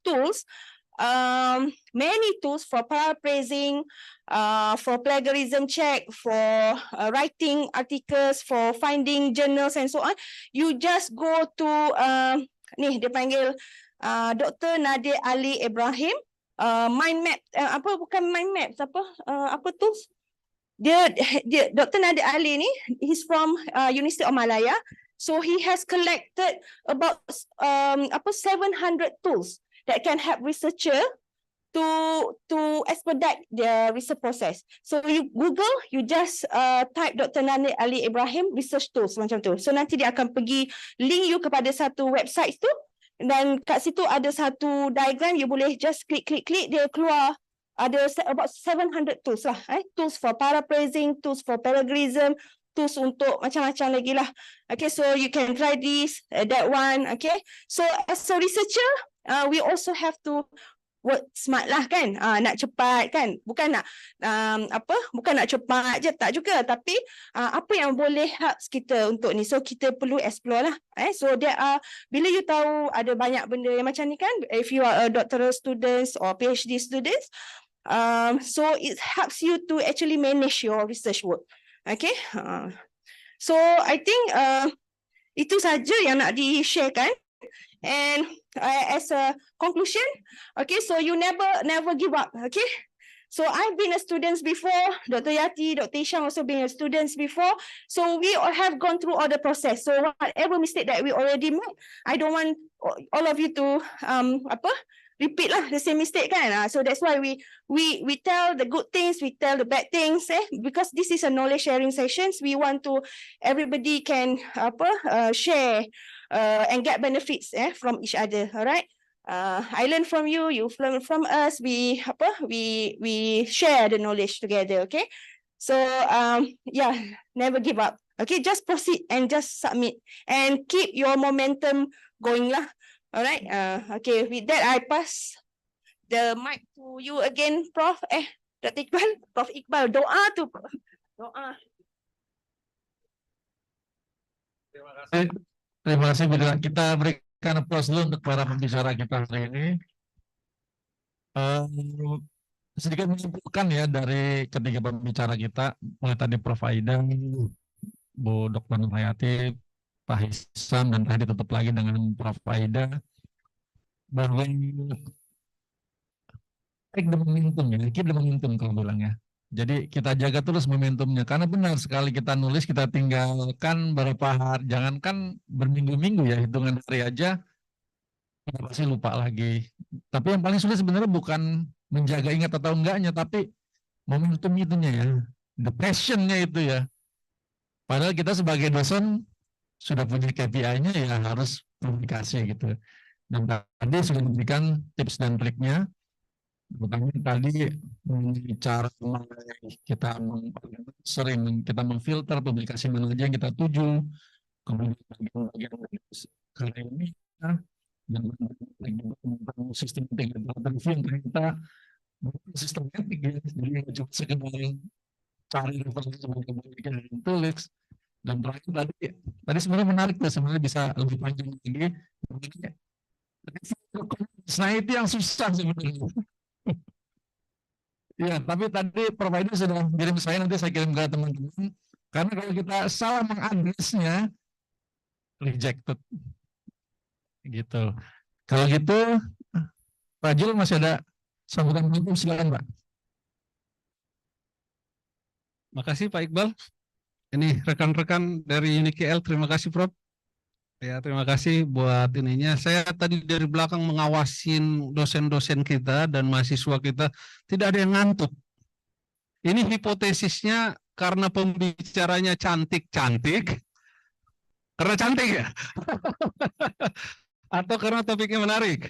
tools, many tools for paraphrasing, for plagiarism check, for writing articles, for finding journals and so on. You just go to, ni dia panggil Dr. Nadir Ali Ibrahim, mind map, bukan mind map, apa tools? Dia Dr. Nadir Ali ni, he's from University of Malaya. So he has collected about 700 tools that can help researcher to expedite the research process. So you Google, you just type Dr. Nadir Ali Ibrahim research tools macam tu. So nanti dia akan pergi link you kepada satu website tu, dan kat situ ada satu diagram, you boleh just klik, dia keluar. Ada about 700 tools lah. Tools for paraphrasing, tools for plagiarism, tools untuk macam-macam lagi lah. Okay, so you can try this, that one. Okay, so as a researcher, we also have to work smart lah kan. Nak cepat kan. Bukan nak bukan nak cepat je, tak juga. Tapi apa yang boleh help kita untuk ni. So kita perlu explore lah. So there are, bila you tahu ada banyak benda yang macam ni kan, if you are a doctoral students or PhD students, so it helps you to actually manage your research work. Okay. So I think itu saja yang nak di-sharekan. And as a conclusion, okay, so you never give up. Okay. So I've been a student before, Dr. Yati, Dr. Isham also been a students before. So we all have gone through all the process. So whatever mistake that we already made, I don't want all of you to repeat lah the same mistake kan. So that's why we tell the good things, we tell the bad things, because this is a knowledge sharing sessions. We want to everybody can share and get benefits from each other. All right. I learn from you, you learn from us. We share the knowledge together. Okay. So yeah, never give up. Okay, just proceed and just submit and keep your momentum going lah. All right. Okay. With that, I pass the mic to you again, Prof. Dr. Iqbal, Prof. Iqbal, doa tu. Doa. Terima kasih. Kita berikan aplaus dulu untuk para pembicara kita hari ini. Sedikit menyimpulkan ya dari ketiga pembicara kita, mulai tadi Prof. Aida, Bu Dr. Nurhayati, Pak Hisam, dan tadi tutup lagi dengan Prof. Aida, bahwa keep the momentum kalau bilang ya. Jadi kita jaga terus momentumnya, karena benar sekali kita nulis, kita tinggalkan beberapa hari, jangankan berminggu-minggu ya, hitungan hari aja, kita pasti lupa lagi. Tapi yang paling sulit sebenarnya bukan menjaga ingat atau enggaknya, tapi momentum itunya ya, the passion-nya itu ya. Padahal kita sebagai dosen sudah punya KPI-nya ya harus publikasi gitu. Dan tadi sudah diberikan tips dan triknya. Pertama tadi cara kita sering kita memfilter publikasi mana aja yang kita tuju, kemudian bagian-bagian karya ini dan sistem interview yang ternyata sistematik ya, jadi cuma sekedar cari referensi sebagai publikasi yang tulis. Dan terakhir tadi sebenarnya menarik tuh, sebenarnya bisa lebih panjang lagi. Nah itu yang susah sebenarnya. Ya, tapi tadi provider sudah kirim saya, nanti saya kirim ke teman-teman. Karena kalau kita salah mengadresnya, rejected. Gitu. Kalau gitu, Pak Jul masih ada sambutan penutup, silakan Pak. Makasih Pak Iqbal. Ini rekan-rekan dari UNIKL, terima kasih Prof. Ya, terima kasih buat ininya. Saya tadi dari belakang mengawasin dosen-dosen kita dan mahasiswa kita, tidak ada yang ngantuk. Ini hipotesisnya karena pembicaranya cantik-cantik, karena cantik ya? Atau karena topiknya menarik?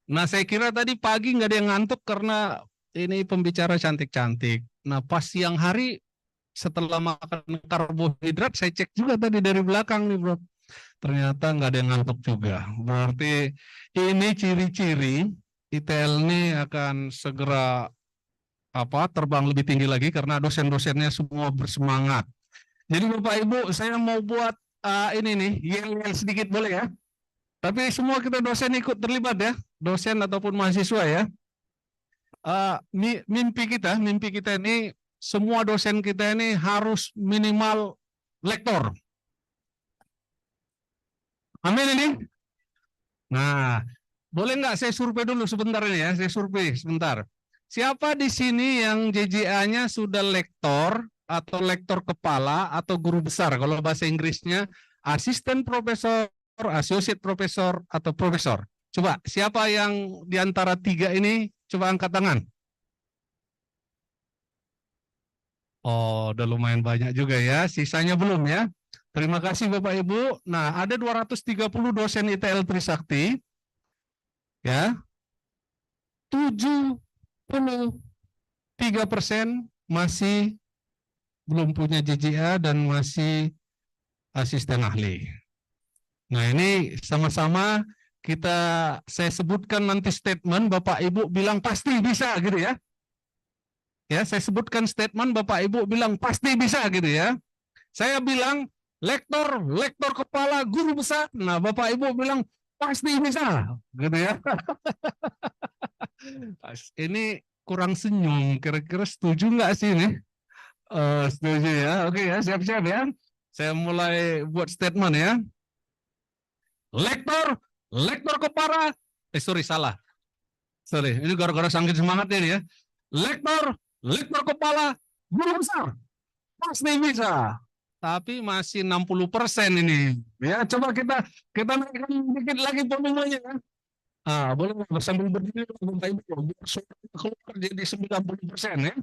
Nah, saya kira tadi pagi nggak ada yang ngantuk karena ini pembicara cantik-cantik. Nah, pas siang hari, setelah makan karbohidrat, saya cek juga tadi dari belakang nih bro, ternyata nggak ada yang ngantuk juga. Berarti ini ciri-ciri ITL ini akan segera terbang lebih tinggi lagi karena dosen-dosennya semua bersemangat. Jadi Bapak Ibu, saya mau buat ini nih yel-yel sedikit boleh ya, tapi semua kita dosen ikut terlibat ya, dosen ataupun mahasiswa ya. Mimpi kita ini, semua dosen kita ini harus minimal lektor. Amin ini. Nah, boleh nggak saya survei dulu sebentar ini ya, saya survei sebentar. Siapa di sini yang JJA-nya sudah lektor atau lektor kepala atau guru besar? Kalau bahasa Inggrisnya asisten profesor, associate profesor atau profesor. Coba siapa yang di antara tiga ini? Coba angkat tangan. Oh, udah lumayan banyak juga ya, sisanya belum ya. Terima kasih Bapak Ibu. Nah, ada 230 dosen ITL Trisakti. Ya. 73% masih belum punya JJA dan masih asisten ahli. Nah, ini sama-sama saya sebutkan nanti statement, Bapak Ibu bilang pasti bisa gitu ya. Ya, saya sebutkan statement, Bapak Ibu bilang pasti bisa gitu ya. Saya bilang lektor kepala, guru besar. Nah, Bapak Ibu bilang pasti bisa gitu ya. Ini kurang senyum, kira-kira setuju nggak sih ini? Setuju ya. Oke ya, siap-siap ya. Saya mulai buat statement ya. Lektor kepala, salah. Sorry, ini gara-gara saking semangat ini ya. Lektor kepala, guru besar, pasti bisa. Tapi masih 60% ini. Ya, coba kita naikkan dikit lagi volumenya ya. Boleh sambil berdiri Bapak Ibu, keluar jadi 90% ya.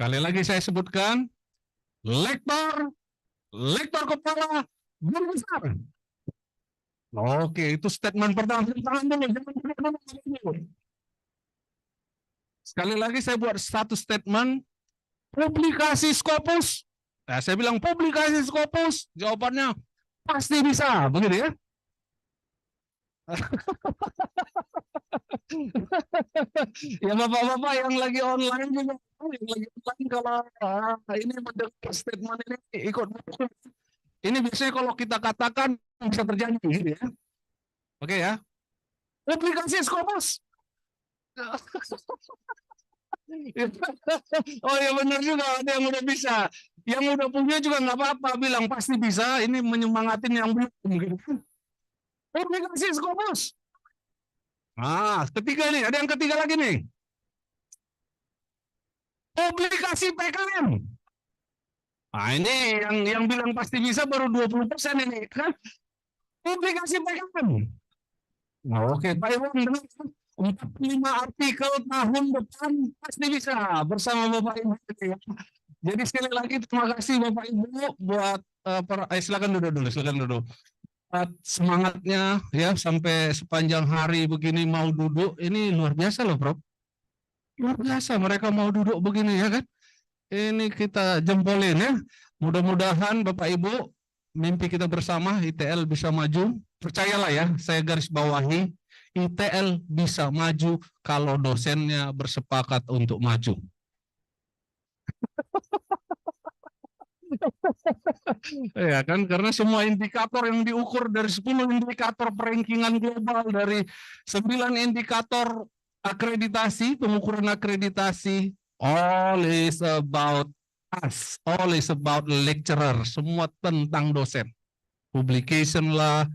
Kali lagi saya sebutkan, lektor kepala, guru besar. Oke, itu statement pertama. Sekali lagi saya buat satu statement, publikasi Scopus. Nah, saya bilang publikasi Scopus, jawabannya pasti bisa, begitu ya. Ya bapak-bapak yang lagi online juga, yang lagi online kalau ini mendengar statement ini ikut. Ini biasanya kalau kita katakan bisa terjadi gitu ya. Oke ya. Aplikasi Scopus. Oh ya benar juga, ada yang udah bisa. Yang udah punya juga nggak apa-apa, bilang pasti bisa. Ini menyemangatin yang belum gitu. Aplikasi Scopus. Ah, ketiga nih, ada yang ketiga lagi nih. Aplikasi PKM. Nah, ini yang bilang pasti bisa baru 20% ini kan. Aplikasi PKM. Nah, oke, Pak Iwan, 45 artikel tahun depan pasti bisa bersama Bapak Ibu. Jadi sekali lagi terima kasih Bapak Ibu buat silakan duduk dulu, silakan duduk. Semangatnya ya sampai sepanjang hari begini mau duduk, ini luar biasa loh, Prof. Luar biasa mereka mau duduk begini ya kan. Ini kita jempolin ya. Mudah-mudahan Bapak Ibu mimpi kita bersama ITL bisa maju. Percayalah ya, saya garis bawahi, ITL bisa maju kalau dosennya bersepakat untuk maju. Ya kan, karena semua indikator yang diukur dari 10 indikator perankingan global, dari 9 indikator akreditasi, pengukuran akreditasi, all is about us, all is about lecturer, semua tentang dosen. Publication lah,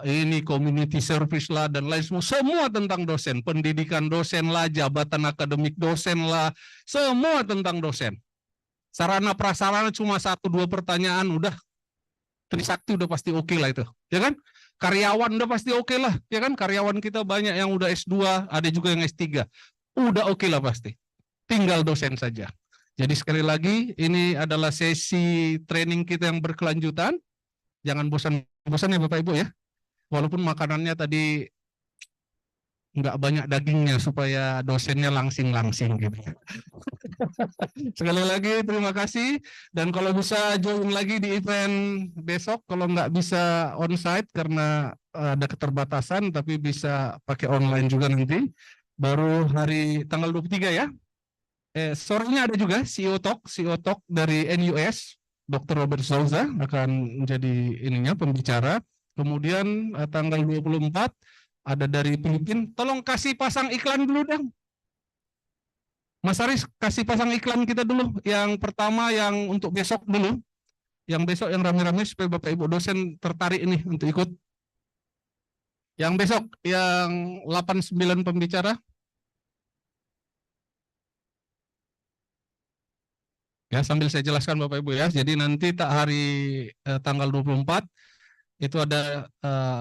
ini community service lah, dan lain semua tentang dosen. Pendidikan dosen lah, jabatan akademik dosen lah, semua tentang dosen. Sarana prasarana cuma 1-2 pertanyaan udah Trisakti udah pasti oke lah itu, ya kan? Karyawan udah pasti oke lah, ya kan? Karyawan kita banyak yang udah S2, ada juga yang S3, udah oke lah pasti. Tinggal dosen saja. Jadi sekali lagi ini adalah sesi training kita yang berkelanjutan. Jangan bosan-bosan ya Bapak Ibu ya. Walaupun makanannya tadi nggak banyak dagingnya supaya dosennya langsing-langsing gitu. Sekali lagi terima kasih, dan kalau bisa join lagi di event besok, kalau nggak bisa onsite karena ada keterbatasan, tapi bisa pakai online juga nanti. Baru hari tanggal 23 ya. Sorenya ada juga CEO Talk dari NUS, Dr. Robert Souza akan menjadi ininya pembicara. Kemudian tanggal 24 ada dari Filipina. Tolong kasih pasang iklan dulu dong. Mas Aris kasih pasang iklan kita dulu. Yang pertama yang untuk besok dulu. Yang besok yang rame-rame supaya Bapak Ibu dosen tertarik ini untuk ikut. Yang besok yang 89 pembicara. Ya, sambil saya jelaskan Bapak Ibu ya. Jadi nanti hari tanggal 24 itu ada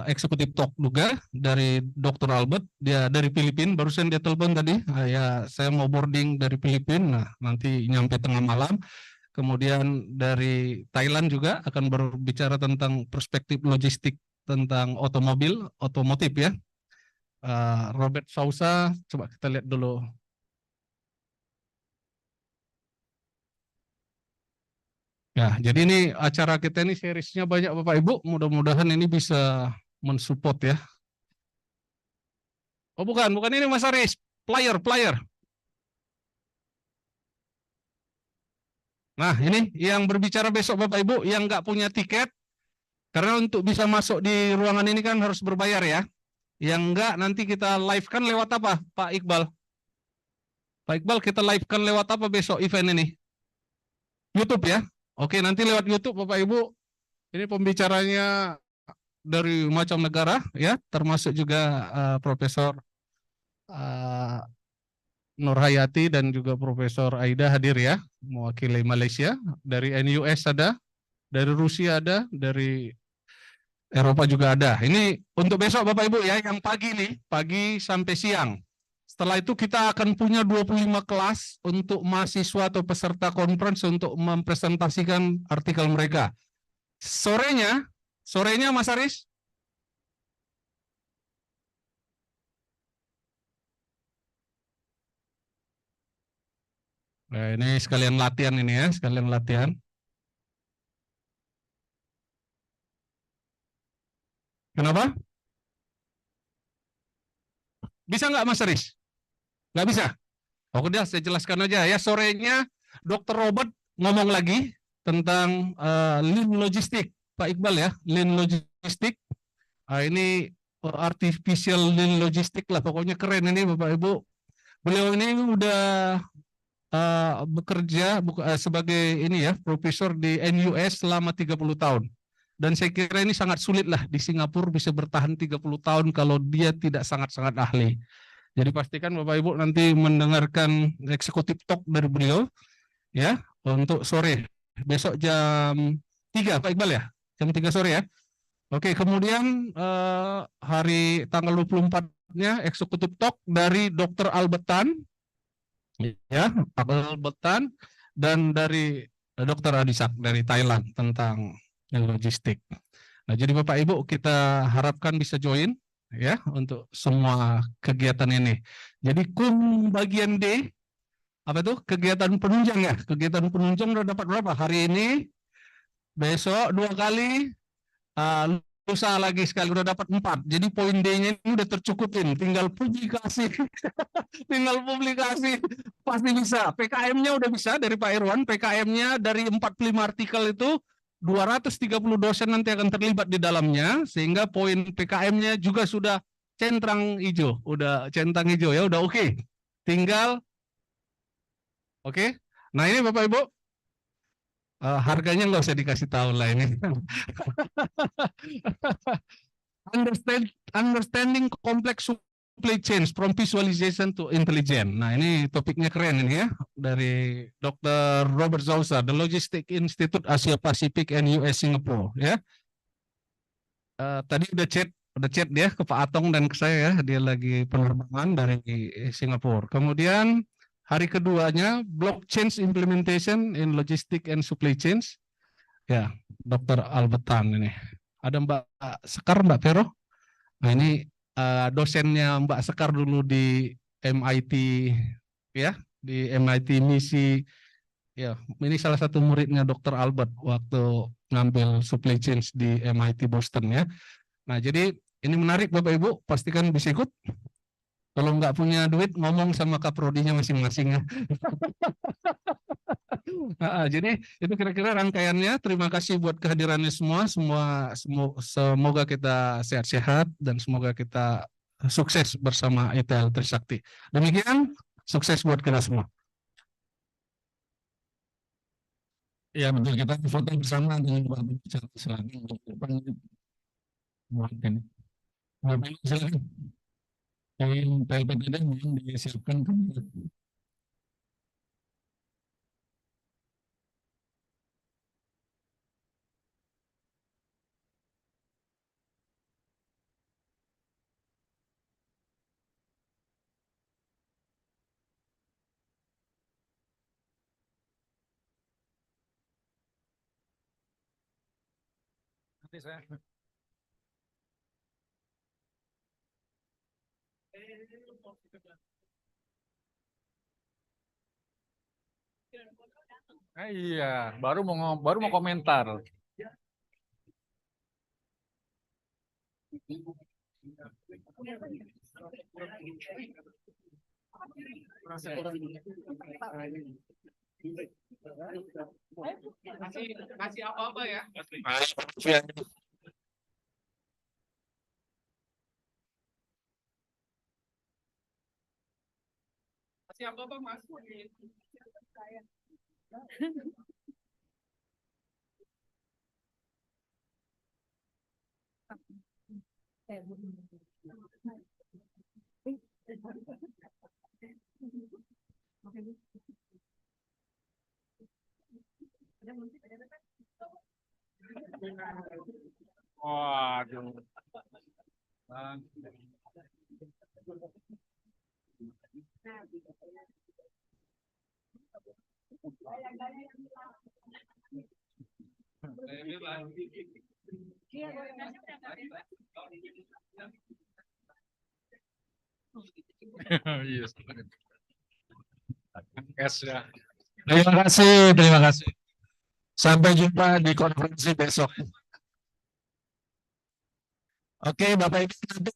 eksekutif talk juga dari Dr. Albert, dia dari Filipina, barusan dia telepon tadi, ya saya mau boarding dari Filipina, nah nanti nyampe tengah malam. Kemudian dari Thailand juga akan berbicara tentang perspektif logistik tentang otomotif ya. Robert Souza, coba kita lihat dulu. Ya, jadi ini acara kita ini seriesnya banyak Bapak Ibu, mudah-mudahan ini bisa mensupport ya. Oh bukan ini Mas Aris, player. Nah ini yang berbicara besok Bapak Ibu yang nggak punya tiket, karena untuk bisa masuk di ruangan ini kan harus berbayar ya. Yang enggak nanti kita live kan lewat apa Pak Iqbal? Pak Iqbal kita live kan lewat apa besok event ini? YouTube ya? Oke, nanti lewat YouTube Bapak Ibu. Ini pembicaranya dari macam negara ya, termasuk juga Profesor Nur Hayati dan juga Profesor Aida hadir ya, mewakili Malaysia. Dari NUS ada, dari Rusia ada, dari Eropa juga ada. Ini untuk besok Bapak Ibu ya, yang pagi nih, pagi sampai siang. Setelah itu kita akan punya 25 kelas untuk mahasiswa atau peserta conference untuk mempresentasikan artikel mereka. Sorenya Mas Aris? Nah, ini sekalian latihan ini ya, sekalian latihan. Kenapa? Bisa nggak Mas Riz? Nggak bisa? Oke, dia saya jelaskan aja ya. Sorenya Dr. Robert ngomong lagi tentang lean logistik, Pak Iqbal ya, lean logistik. Ini artificial lean logistik lah, pokoknya keren ini Bapak Ibu. Beliau ini udah bekerja sebagai ini ya, profesor di NUS selama 30 tahun. Dan saya kira ini sangat sulit lah di Singapura bisa bertahan 30 tahun kalau dia tidak sangat-sangat ahli. Jadi pastikan Bapak Ibu nanti mendengarkan eksekutif talk dari beliau ya untuk sore. Besok jam 3 Pak Iqbal ya? Jam 3 sore ya. Oke, kemudian hari tanggal 24-nya eksekutif talk dari Dr. Albertan ya, Albertan dan dari Dr. Adisak dari Thailand tentang logistik. Nah, jadi Bapak Ibu kita harapkan bisa join ya untuk semua kegiatan ini. Jadi bagian D apa itu? Kegiatan penunjang ya. Kegiatan penunjang udah dapat berapa? Hari ini, besok 2 kali, lusa lagi sekali udah dapat 4. Jadi poin D-nya ini udah tercukupin. Tinggal publikasi. Tinggal publikasi. Pasti bisa. PKM-nya udah bisa dari Pak Irwan. PKM-nya dari 45 artikel itu 230 dosen nanti akan terlibat di dalamnya, sehingga poin PKM-nya juga sudah centang hijau, ya, udah oke. Tinggal oke. Nah ini Bapak Ibu, harganya nggak usah dikasih tahu lah ini. Understanding complex supply chains from visualization to intelligence. Nah ini topiknya keren ini ya, dari Dr. Robert Zausa, The Logistic Institute Asia Pacific and US Singapore ya. Tadi udah chat dia ke Pak Atong dan ke saya ya, dia lagi penerbangan dari Singapura. Kemudian hari keduanya blockchain implementation in logistic and supply chains. Ya, Dr. Albertan ini. Ada Mbak Sekar, Mbak Vero. Nah ini dosennya Mbak Sekar dulu di MIT ya, di MIT misi ya. Ini salah satu muridnya Dr. Albert waktu ngambil supply chain di MIT Boston ya. Nah jadi ini menarik Bapak Ibu, pastikan bisa ikut. Kalau nggak punya duit ngomong sama kaprodinya masing-masing ya. Jadi itu kira-kira rangkaiannya. Terima kasih buat kehadirannya semua. Semoga kita sehat-sehat dan semoga kita sukses bersama ITL Trisakti. Demikian, sukses buat kita semua. Ya betul, kita foto bersama dengan Bapak bicara silakan. Silakan. Yang PLPTD mohon disiapkan. Nanti saya. Iya, baru mau komentar. Kasih apa-apa ya. Kasih apa-apa Mas. Waduh. Terima kasih, terima kasih. Sampai jumpa di konferensi besok. Oke, Bapak Ibu, nanti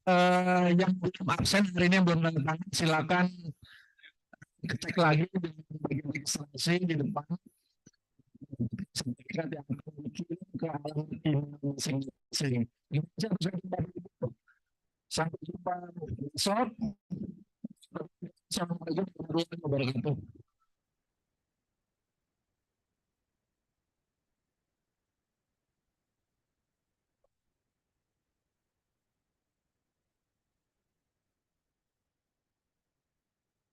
Yang belum absen hari ini yang belum tanda tangan silakan cek lagi di bagian registrasi di depan. Sampaikan yang akan dikirim ke alamat email masing-masing. Sampai jumpa besok. Assalamualaikum warahmatullahi wabarakatuh.